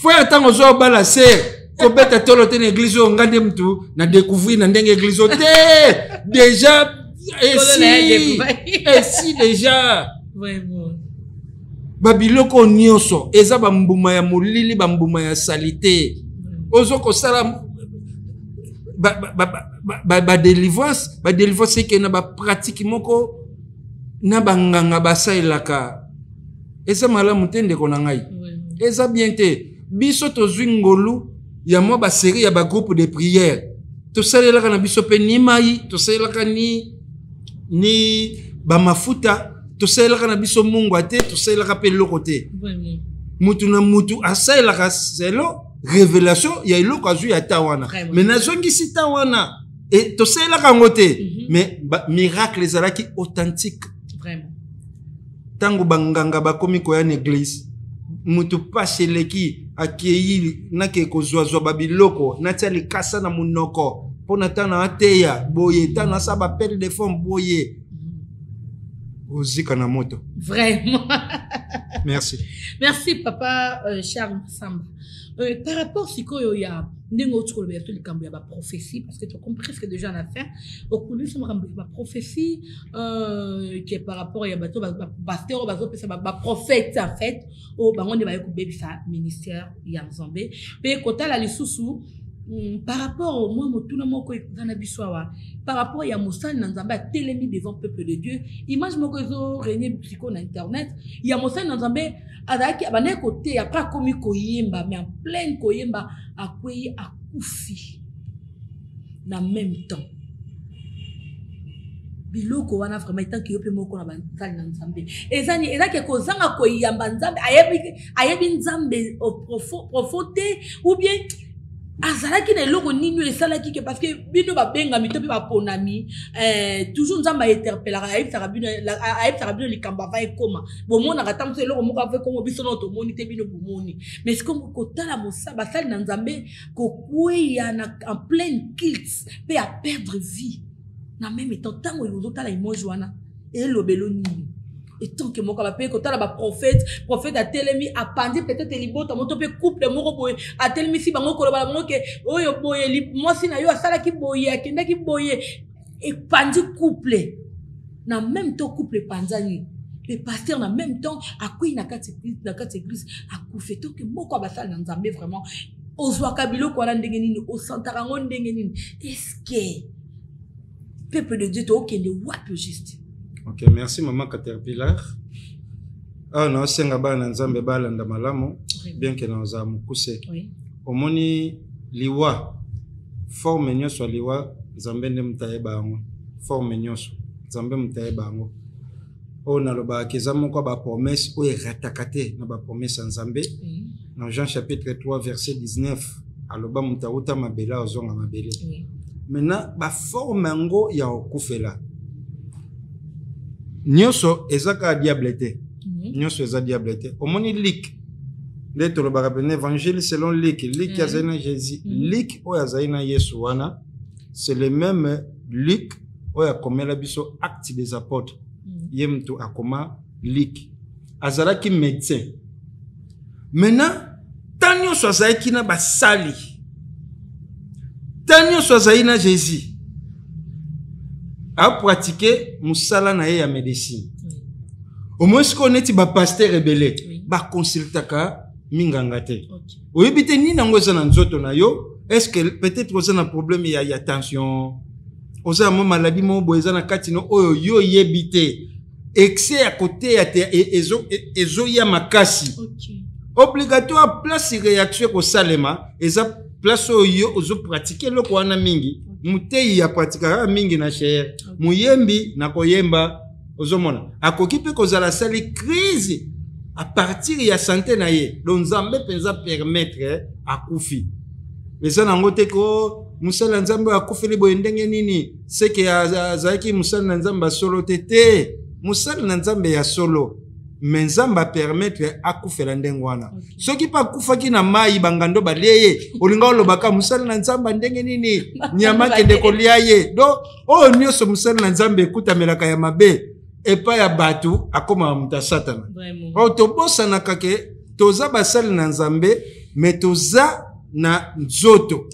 faut attendre zo bala ser ko beta tolo te église o ngande mtu na découvrir na ndenge église o te déjà et si déjà vraiment babiloko nyonso eza bambuma ya molili bambuma ya salite ozo ko sala ba délivrance que na ba pratique moko na banganga basailaka. Et ça m'a l'air ko na ngai. Et ça bien te. Biso to zwingolu ya mo ba série ya ba groupe de prière. To salela kana biso pe ni mai, to salela ni ba mafuta to saelaka na biso mungu ate to saelaka pe loko te mutu na mutu asaelaka selo révélation ya iloko azu ya tawana mais nazongisi tawana et to saelaka ngote mais miracle ezalaki authentique vraiment tango banganga bakomi koya na église mutu pasheleki akieyi nake kozwazwa babiloko natia likasa na munoko pona tana ateya boye tana sa ba pelle de fond boye ozika na moto vraiment merci papa Charles Samba. Par rapport sikoyo ya ndenge otuko le likambo ya ba prophétie parce que tu comprends presque déjà en affaire au kulu ça me ba prophétie qui est par rapport ya bato ba pasteur bazo pesa ba prophète en fait au bangonde ba yekubebisa ministère ya Nzambe pe kota la lisusu par rapport au moi motuna moko ezana biswawa par rapport ya mosali na Nzambe a telemi devant peuple de Dieu image moko ezo régner psycho na internet ya mosali na Nzambe azaki abane côté après komi koyemba mais en pleine koyemba akweyi akufi na même temps biloko wana vraiment tant que yo pe moko na banzali na Nzambe ezaki kozanga koyamba Nzambe ayebi Nzambe profote ou bien azalaki na eloko nini esalaki ke parce que bino babengami to pe baponami toujours Nzambe interpellera ayebisaka bino likambo ava ekoma bomonaka ntango eloko moko ava ekoma biso na tomoni te bino bomoni mais c'est comme kotala basali na Nzambe kokweya en pleine kilt pe à perdre vie na même temps ntango ozotala image wana elobelo nini et tant que mon capable quand la prophète a telemi a pandi peut-être libota moto pe couple moko boye a telemi si bango ko ba bango ke oyo boye moi si na yo asala ki boye akenda ki boye et pandi couple na même temps couple panzani le pasteur na même temps a kui na kati église a couffé tant que moko ba sala na Nzambe vraiment ozwa kabilo ko na ndenge nini o santara ngo ndenge nini est-ce que peuple de Dieu to okende wapi juste. Ok, merci maman Caterpillar. Ah non, c'est un bas Nzambe balanda malamu, bien que nous avons poussé. Oui. Omoni liwa forme nyoso liwa Nzambe ndemtaye bango. Forme nyoso Nzambe mtaye bango. O naloba kezamo kwa ba promesse o eratakate na ba promesse Nzambe. Dans Jean chapitre 3 verset 19, aloba mutauta mabela ozonga mabele. Maintenant ba forme ngo ya okufela. Nyoso ezaka diablete. Nyoso eza diablete. Omoni lik. Leto le barabene évangile selon lik. Lik yazana Jésus. Lik o yazana Yesu wana. C'est le même lik o ya komela biso acte des apôtres. Yemto akoma lik. Azalaki médecin. Maintenant, tanyo so azaki na basali. Tanyo so azana Jésus. A pratiquer musala na ye ya médecine. Au moins ce qu'on est ba pasteur rebelle, ba consultaka mingangate. Oyebite ni nango za na nzoto na yo, est-ce que peut-être oza na problème ya tension, oza mo maladie mo boeza na kati no oyo yo yebite. Excès à côté ya ezo ya makasi. Obligatoire place réaction ko salema, eza place oyo ozo pratiquer loko wana mingi. Mutei ya pratika mingi na cher muyembi na koyemba ozomona akoki pe kozala sali crise à partir ya santé na ye donc Nzambe penza permettre akufi eza nango te ko musala Nzambe akufeli boye ndenge nini seke azaki musala na Nzambe solo tete musala na Nzambe ya solo mais Nzambe permettre akufela ndenge wana soki pa kufaki na mai bangando baleye olinga olobaka musala na Nzambe ndenge nini nyama kende kolia ye do o nyoso musala na Nzambe ekutamelaka ya mabe epa ya batu akoma muta satana o tobosa na kake toza basali na Nzambe mais toza na nzoto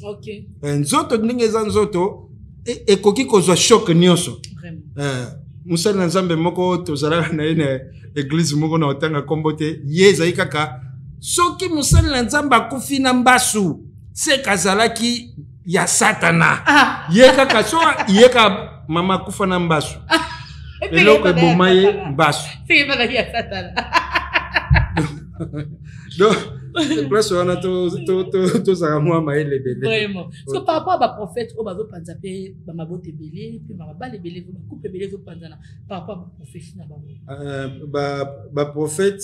nzoto ndenge za nzoto ekoki kozwa choc nyonso musala na Nzambe moko tozala na ene église moko na otanga kombote yeza ikaka soki musala na Nzambe akufi na mbasu se kazalaki ya satana yeka so yeka mama kufa na mbasu eloko ebomaye mbasu c'est pas ya satana Donc, place on a tout ça moi maïle bébé. Vraiment. Parce que par rapport à ma prophète, on va vous panzaper, ma botte belé, puis ma balle belé, ma coupe belé, vous panzana. Par rapport à ma prophétie na ba prophète,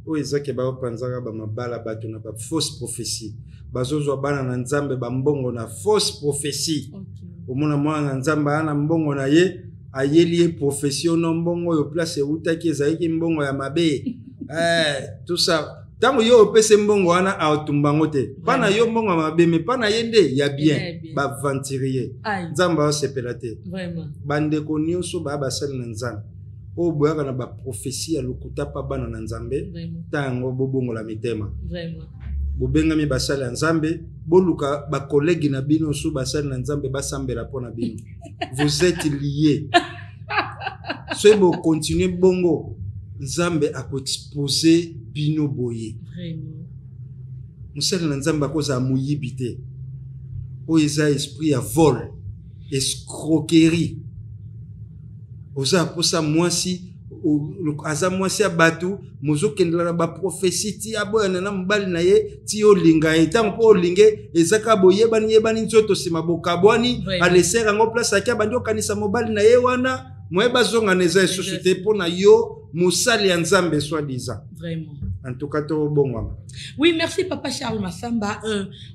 o ezaki ba panzaka ba mabala bato na ba fausse prophétie. Bazozo bana na nzambe ba mbongo na fausse prophétie. Omona mwana nzambe ana mbongo na ye ayeli prophétie no mbongo yo place utaki ezaki mbongo ya mabe. Tout ça. Tant que yo pese mbongo wana autumbango te. Pana yo mbongo mabe mais pana yende ya bien. Ba venturier. Nzamba o sepelate. Vraiment. Bande ko nyonso ba basali na nzambe. O boyaka na ba prophétie ya lokuta pa bana na nzambe. Tango bobongo la mitema. Vraiment. Bobenga mi basali ya nzambe. Boluka ba collègue na bino so basali na nzambe basambela pona bino. Vous êtes liés. Si vous continuez bongo. Nzambe a exposé bino boye. Vraiment. Musala na nzambe akoza muyibite. O eza esprit à vol, escroquerie. Oza posa mwasi aza mwasi abatu mozokendela ba prophétie ti aboyana na mbali na ye ti olinga etango po olinge ezaka boyebani yebani nzoto sima bokabwani alesera ngo place akia bandi okanisa mobali na ye wana moyeba zonga neza société pona yo Moussali ya Nzambe soi-disant. Vraiment. En tout cas, tout bon. Oui, merci Papa Charles Massamba.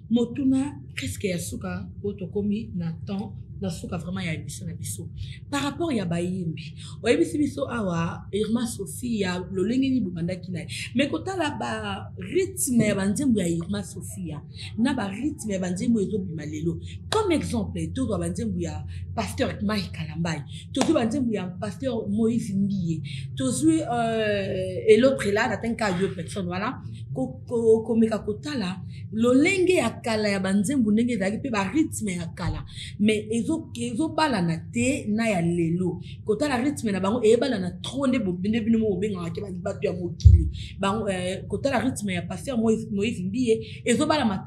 Motuna, qu'est-ce qu'il y a souka otokomi na temps na souka vraiment ya biso na biso. Par rapport ya bayimbi. Oyebisi biso awa Irma Sophie ya lolenge ni bubanda kinai. Mais kota la ba rythme ya banzembo ya Irma Sophie na ba rythme ya banzembo ezo bimalelo. Comme exemple, to ba banzembo ya pasteur Mike Kalambai. To banzembo ya pasteur Moïse Ndiye. To et l'autre là n'atteint qu'à deux personnes voilà komeka kotala lolenge ya kala ya banzembu ndenge zaki pe ba rythme ya kala mais ezo bala na te na ya lelo kotala rythme na bango e bala na trop nde bobende bino mo benga ke ba ya mokili bango kotala rythme ya pasteur Moïse Ndiye ezo bala ma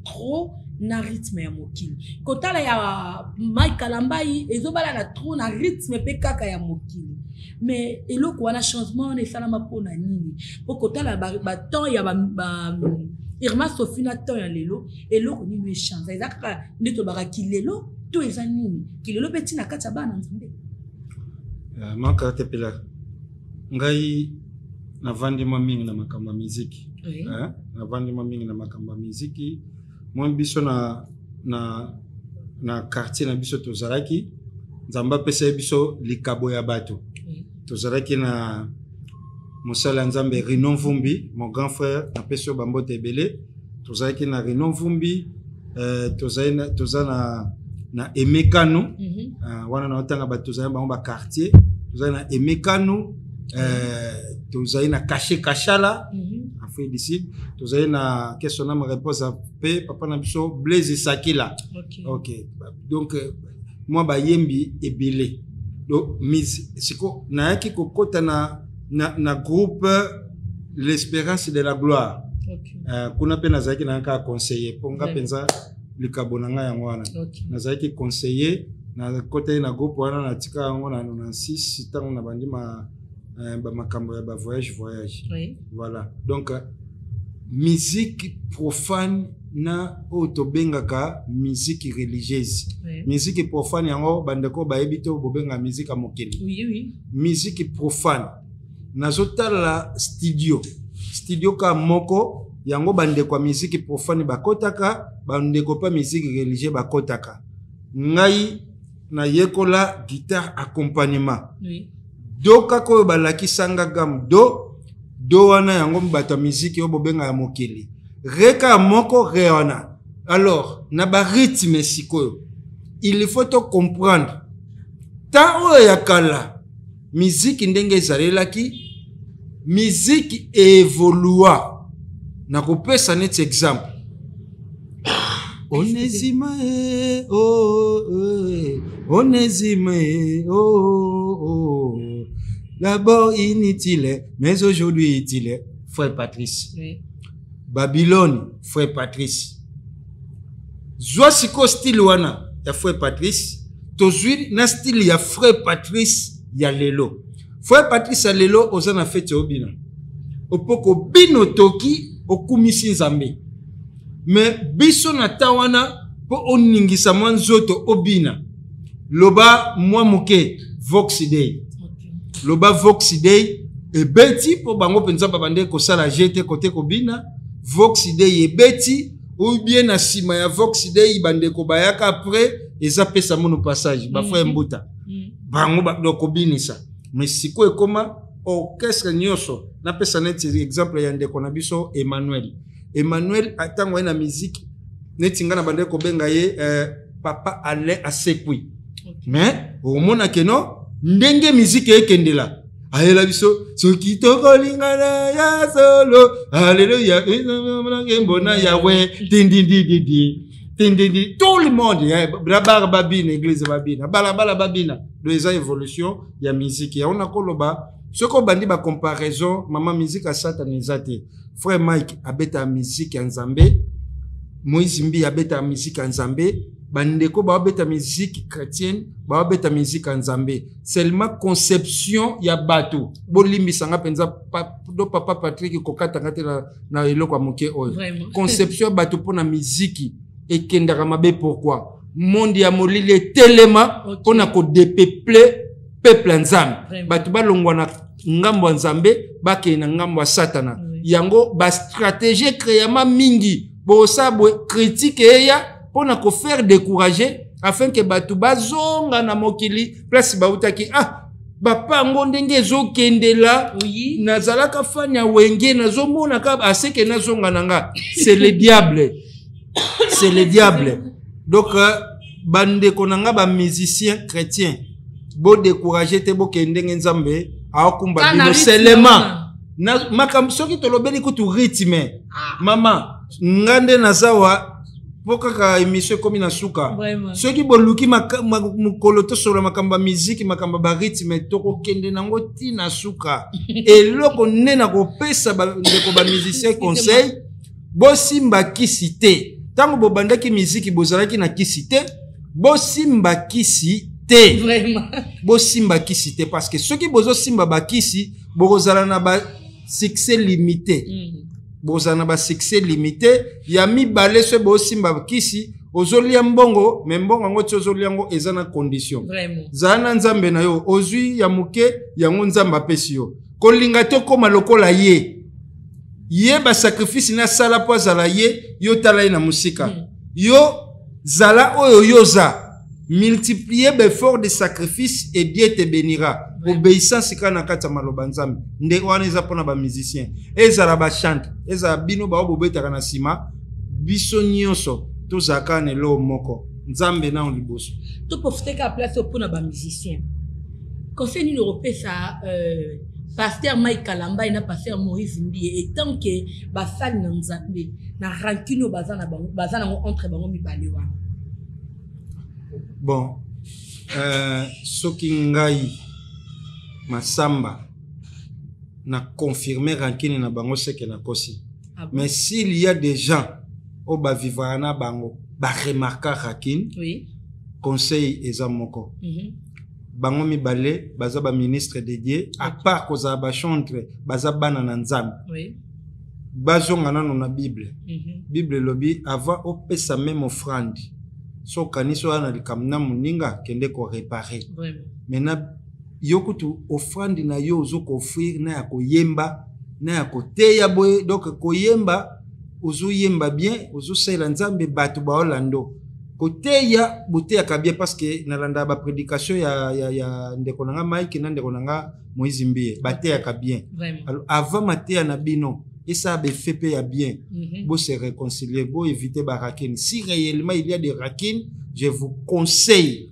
trop na rythme ya mokili kotala ya Mike Kalambai ezo bala na trop na rythme pe kaka ya mokili. Mais eloko wana changement ne salama pona nini poko tala ba temps ya ba Irma Sophie na temps ya lelo eloko nini e change ezaka neto baka kilelo to eza nini kilelo peti na kata bana nzambe maka te pela ngai na vandi mo mingi na makamba muziki na vandi mo mingi na makamba muziki mo biso na quartier na biso tozalaki nzamba pesa biso likabo ya bato. Tozalaki na Moussala Nzambe Rinon Vumbi, mon grand frère, na peso bambote ebele. Tozalaki na Rinon Vumbi, tozala na Emekano, wana na otanga ba tozala ba quartier, tozala na Emekano, tozala na Caché Kachala, Afrique du Sud, tozala na question na me repose à paix, papa na biso Blaise Sakila. OK. Donc moi ba yembi ebele. Donc, siko na yaki kokota na groupe l'espérance de la gloire. Kuna pe nazaki na ka conseiller ponga penza likabona nga yango wana. Nazaki conseiller na côté na groupe wana na tika yango na 96 tango na bandi ba makambo ya ba voyage. Voilà. Donc musique profane na otobengaka musique religieuse. Musique profane yango bandeko baebito bobenga musique a mokeli. Oui. Musique profane nazotala studio ka moko yango bandeko musique profane bakotaka bandeko pa musique religieuse bakotaka. Ngai na yekola guitare accompagnement. Doka ko balaki sanga gam do wana yango mbata musique yo bobenga ya mokeli. Reka moko reona. Alors, na ba rythme sikoyo. Il faut to comprendre. Ta o ya kala. Musique ndenge ezalelaki, musique évolua. Na kopesa net exemple. Onésime Onésime D'abord inutile, mais aujourd'hui utile. Frère Patrice. Oui. Babylone, frère Patrice. Zoasiko style wana, ya frère Patrice. Tozui na style ya frère Patrice, ya lelo. Frère Patrice ya lelo, ozana fete obina. opoko bino toki okumisi nzambe mais biso na tawana po oningisa mwa nzoto obina loba mwa moke Vox Day loba Vox Day ebeti po bango penza babande kosala jete kote kobina Vox Day ebeti ou bien na sima ya Vox Day bande ko bayaka après eza pesa mono passage ba frère Mbuta bango ba kobinisa mais siko ekoma orchestre nyoso na pesa neti exemple ya ndeko na biso Emmanuel atango na musique neti ngana bande ko benga ye papa Alain Asekwi mais au mona keno ndenge musique ekendela ayela biso soki tokolingana ya solo haleluya mbona yawe tindindi tout le monde bala babina église babina bala babina deux évolution ya musique ya ona koloba soko bandi ba comparaison mama musique a satanizate frère Mike abeta musique ya Nzambe Moïse Mbi abeta musique ya Nzambe bandeko ba beta musique chrétienne ba beta musique ya Nzambe seulement conception ya bato bolimbisanga penza do papa Patrick kokata ngate na eloko moke oyo conception ya bato pona musique ekendaka mabe pourquoi monde ya molile telema pona ko dépeuple peuple Nzambe bato balongwa na ngambo Nzambe bake na ngambo ya Satana yango ba stratégie créama mingi bo sabwe critique eya pona ko faire décourager afin que bato bazonga na mokili place bautaki bapa ngondenge ezokendela nazalaka fanya wenge nazomona ka aseke nazonga nanga c'est le diable donc bande konanga ba musicien chrétien bo décourager te bo kendenge Nzambe akumba bino seulement na makam soki tolobeli kutu rythme mama ngande nazawa poka émission comme na suka ceux qui boluki mukolo to solo makamba musique makamba ba rythme toko kende nango ti na suka eloko nena ko pesa ba ndeko ba musicien conseil bo simba kisite tango bo bandaki musique bozalaki na kisite bo simba kisite vraiment bo simba kisite parce que ceux qui bozo simba ba kisi bozala na ba succès limité bozana ba succès limité ya mibale se bo simba kisi ozolia mbongo mais mbongo ngo tsozolia ngo ezana condition vraiment zana Nzambe na yo ozui ya muke yango Nzamba pesi yo kolinga te koma lokola ye ba sacrifice na sala po zala ye yo tala na musika yo zala oyo yoza multiplier l'effort de sacrifice et Dieu te bénira. Obéissance kana kata maloba Nzambe. Nde wana eza pona ba musicien. Ezala ba chante, ezala bino ba obobeta kana sima, biso nyonso tozaka ne lo moko. Nzambe na on liboso. To profiter ka place pona ba musicien. Conseil ni repesa pasteur Mike Kalamba na pasteur Maurice Mbi et tant que ba sali na Nzambe na rancune bazana entre bango mibale wana. Bon, soki ngai masamba na confirmer rancune na bango seke na kosi. Mais s'il y a des gens au ba vivra na bango ba remarquer rancune, oui, conseil eza moko. Bango mibale baza ba ministre dédié à part koza ba chantre baza bana na Nzambe. Oui. Bazonga nano na Bible. Bible lobi avant au pesa même offrande. So kaniso ana likamna muninga kende ko réparer. Maintenant yokutu offrande na yo uzoko offrir na ya koyemba na ya koteya boye donc koyemba uzu yemba bien uzu sela Nzambe batu ba Orlando koteya boteya ka bien parce que nalanda ba prédication ya ndeko nanga Mike na ndeko nanga Moïse Mbiye bateya ka bien. Alors avant mateya na bino et ça a fait payer bien. Vous se réconcilier, vous éviter barakine. Si réellement il y a des raquines, je vous conseille,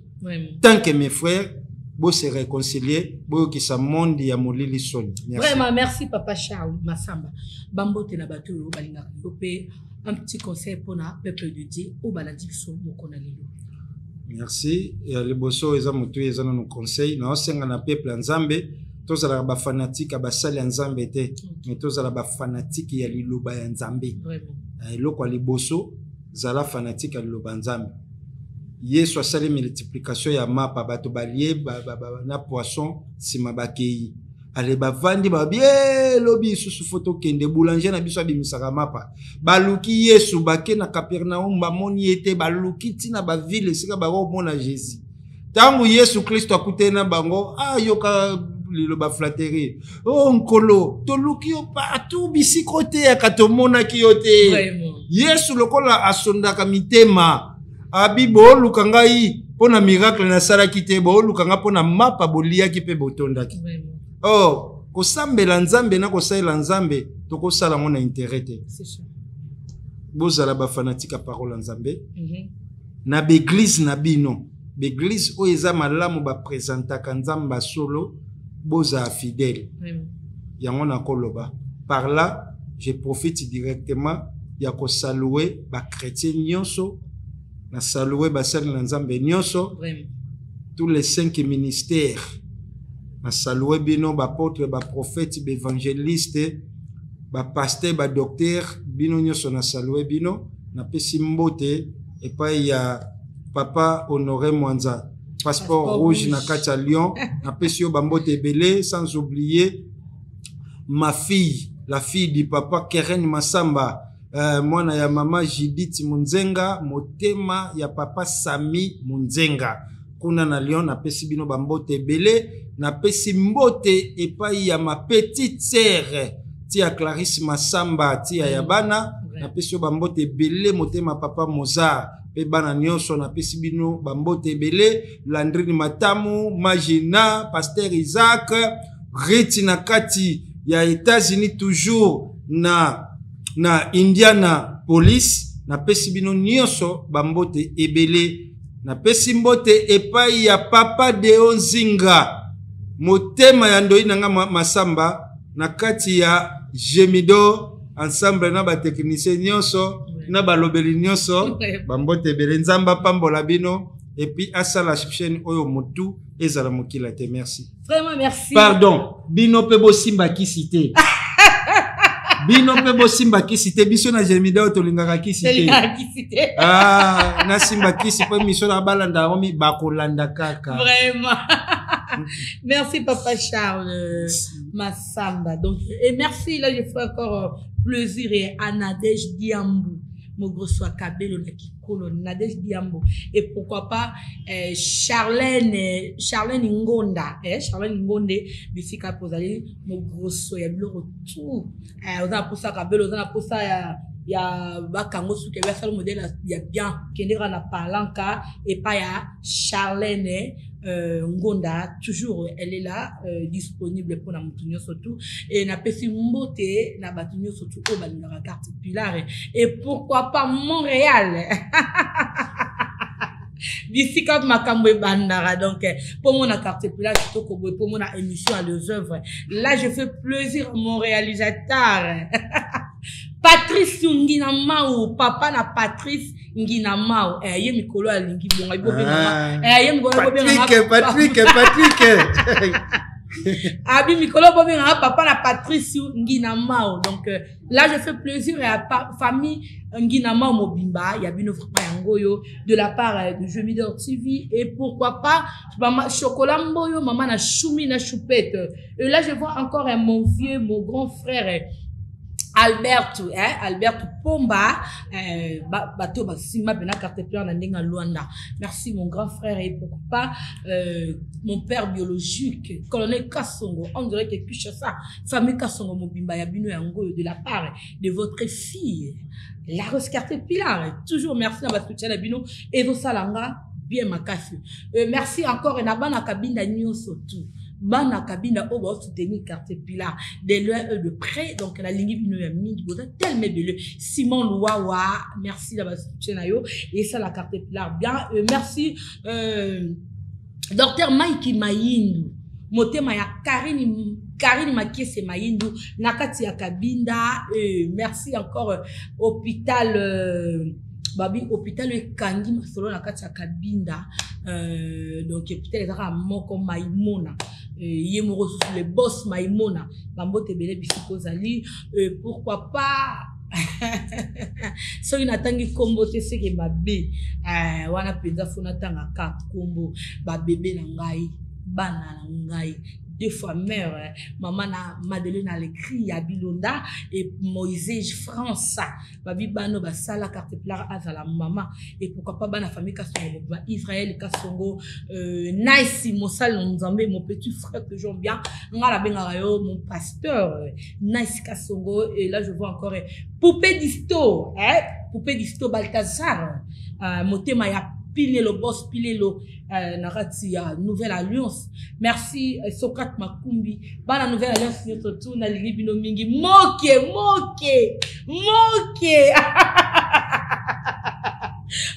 tant que mes frères, vous se réconcilier, vous qui ça monde ya molili son. Vraiment, merci Papa Charles Massamba. Bambo te na batu yo balinga kopé un petit conseil pour na peuple de Dieu au baladiction mokona lelo. Merci. Et les bosso eza mutu eza na conseil na osenga na peuple Nzambe. Tous la ba fanatique ba sali Nzambe te mais tous la ba fanatique ya liloba ya Nzambe eloko liboso zala fanatique ya liloba Nzambe Yesu asali multiplication ya mapa bato balie na poisson sima bakei ale bavandi babie lobi susu photo kende boulanger na biso abimisaka mapa baluki Yesu bake na Capernaum bamoni ete baluki tina ba ville sika bako mona Jésus tangu Yesu Kristo akutena bango yoka lilo ba flatterie nkolo toluki yo partout bisi kote akatomona ki yote Vraiment. Yesu lokola asondaka mitema abibo luka ngai pona miracle na sala kite bo luka nga pona mapa bolia ki pe botondaki kosambela nzambe na kosalela nzambe tokosala ngona intérêt te C'est ça. bozala ba fanatique parole nzambe na beglise na bino beglise o eza malamu ba présentaka nzamba solo boza fidèle yango na koloba par là je profite directement ya ko saluer ba chrétien nyonso na saluer ba sali na nzambe nyonso tous les 5 ministères na saluer bino ba apôtre ba prophète ba évangéliste ba pasteur ba docteur bino nyonso na saluer bino na pesi mbote epai ya papa Honoré Mwanza passeport rouge na Katia Lyon na pesi yo ba mbote belé sans oublier ma fille la fille du papa Keren Masamba mwana ya mama Judith Munzenga motema ya papa Sami Munzenga kuna na Lyon na pesi bino ba mbote belé na pesi mbote epai ya ma petite sœur tia Clarisse Masamba tia ya bana na pesi yo ba mbote belé motema papa Mozart pe bana nyonso na pesi bino ba mbote belé Landrine Matamu Magina Pasteur Isaac Reti na kati ya États-Unis toujours na Indiana Police na pesi bino nyonso ba mbote ebele na pesi mbote epai ya papa Deo Nzinga motema ya ndoi nanga Masamba na kati ya Gemido ensemble na ba technicien nyonso na ba lobeli nyonso ba mbote ebele nzamba pambola bino et puis asala chaîne oyo mutu ezala mokila te merci vraiment merci pardon bino pe bo simba kisite bino pe bo simba kisite biso na Gemido tolingaka kisite na simba kisi pe miso na balanda omi bakolanda kaka vraiment. Merci Papa Charles Massamba. Donc, et merci, là je fais encore plaisir et à Nadège Diambo. Mogoswa Kabelo Nakikolo, Nadège Diambo. Et pourquoi pas Charlène Ngonda. Charlène Ngonde, Bissika Pozali, Mogoswa Yablo tout. On a pour ça Kabelo, on a pour ça ya bakango suke ba sala modèle ya bien kendera na palanka et pas ya Charlène Ngonda toujours elle est là disponible pour la mutunyo surtout et na pesi mbote na batunyo surtout au balingara carte pilar et pourquoi pas Montréal d'ici quand makambo e bandara donc pour mon carte pilar pour mon émission à deux œuvres là je fais plaisir à mon réalisateur Patrice Ngina Mao, papa na Patrice Ngina Mao. Ye mikolo alingi bonga ibobe na. Ye mikolo bobe na. Patrick. Abi mikolo bobe na papa na Patrice Ngina Mao. Donc là je fais plaisir à la famille Ngina Mao Mobimba, il y a bino frère Ngoyo de la part de Jemidor TV et pourquoi pas maman chocolat mboyo maman na choumi na choupette. Et là je vois encore mon grand frère Alberto Pomba, bateau basima bena carte plein na ndenga Luanda. Merci mon grand frère et pourquoi pas mon père biologique, colonel Kassongo. On dirait que Kinshasa, famille Kassongo Mobimba ya bino yango de la part de votre fille, la Rose Carte Pilar. Toujours merci à votre soutien la bino et vos salanga bien makasi. Merci encore na bana kabinda nyoso tout. Bana kabinda o ba soutenir carte pilar de loin de près donc la ligne bino ya mingi boza tellement belle Simon Louawa merci la soutien na yo et ça la carte pilar bien merci docteur Mike Mayindu motema ya Karine Makiese Mayindu nakati ya kabinda merci encore hôpital Babi hôpital Kangi masolo na kati ya kabinda donc hôpital ezaka moko Maimona yemoro sur le boss Maimona bambote belé bisiko zali pourquoi pas so inatangi kombo te seke babe wana penza fona tanga ka kombo ba bébé na ngai bana na ngai 2 fois mère. Maman na Madeleine a l'écrit ya Bilonda et Moïse France. Babi bano basala carte pleure à la maman et pourquoi pas bana famille Kasongo Israël Kasongo Nice Mosal Nzambe mon petit frère que j'aime bien ngala benga yo mon pasteur Nice Kasongo et là je vois encore Poupée d'Isto Poupée d'Isto Balthazar motema ya pile le boss pile le narati ya Nouvelle Alliance. Merci Socrate Makumbi bana Nouvelle Alliance notre tour na libino mingi moke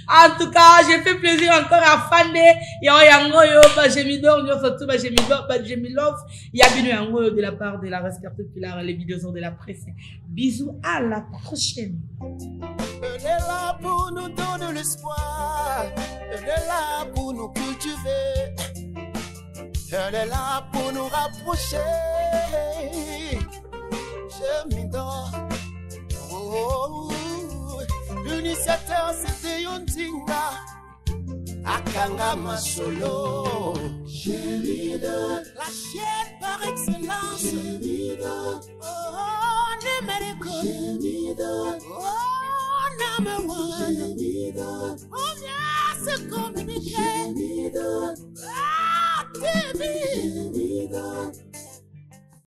en tout cas j'ai fait plaisir encore à Fande yango yo ba Gemidor nous surtout ba Gemilov ya bino yango de la part de la race carte pilar les vidéos de la presse. Bisous, à la prochaine. Elle est là pour nous donner l'espoir. Elle est là pour nous cultiver. Elle est là pour nous rapprocher. Gemidor. Oh, l'initiateur c'était Yondinga. Akanga Masolo. Gemidor. La chienne par excellence. Gemidor. Oh, numérique. Gemidor. Oh, number one. Gemidor. Oh, bien se communiquer. Gemidor. Ah, TV. Gemidor.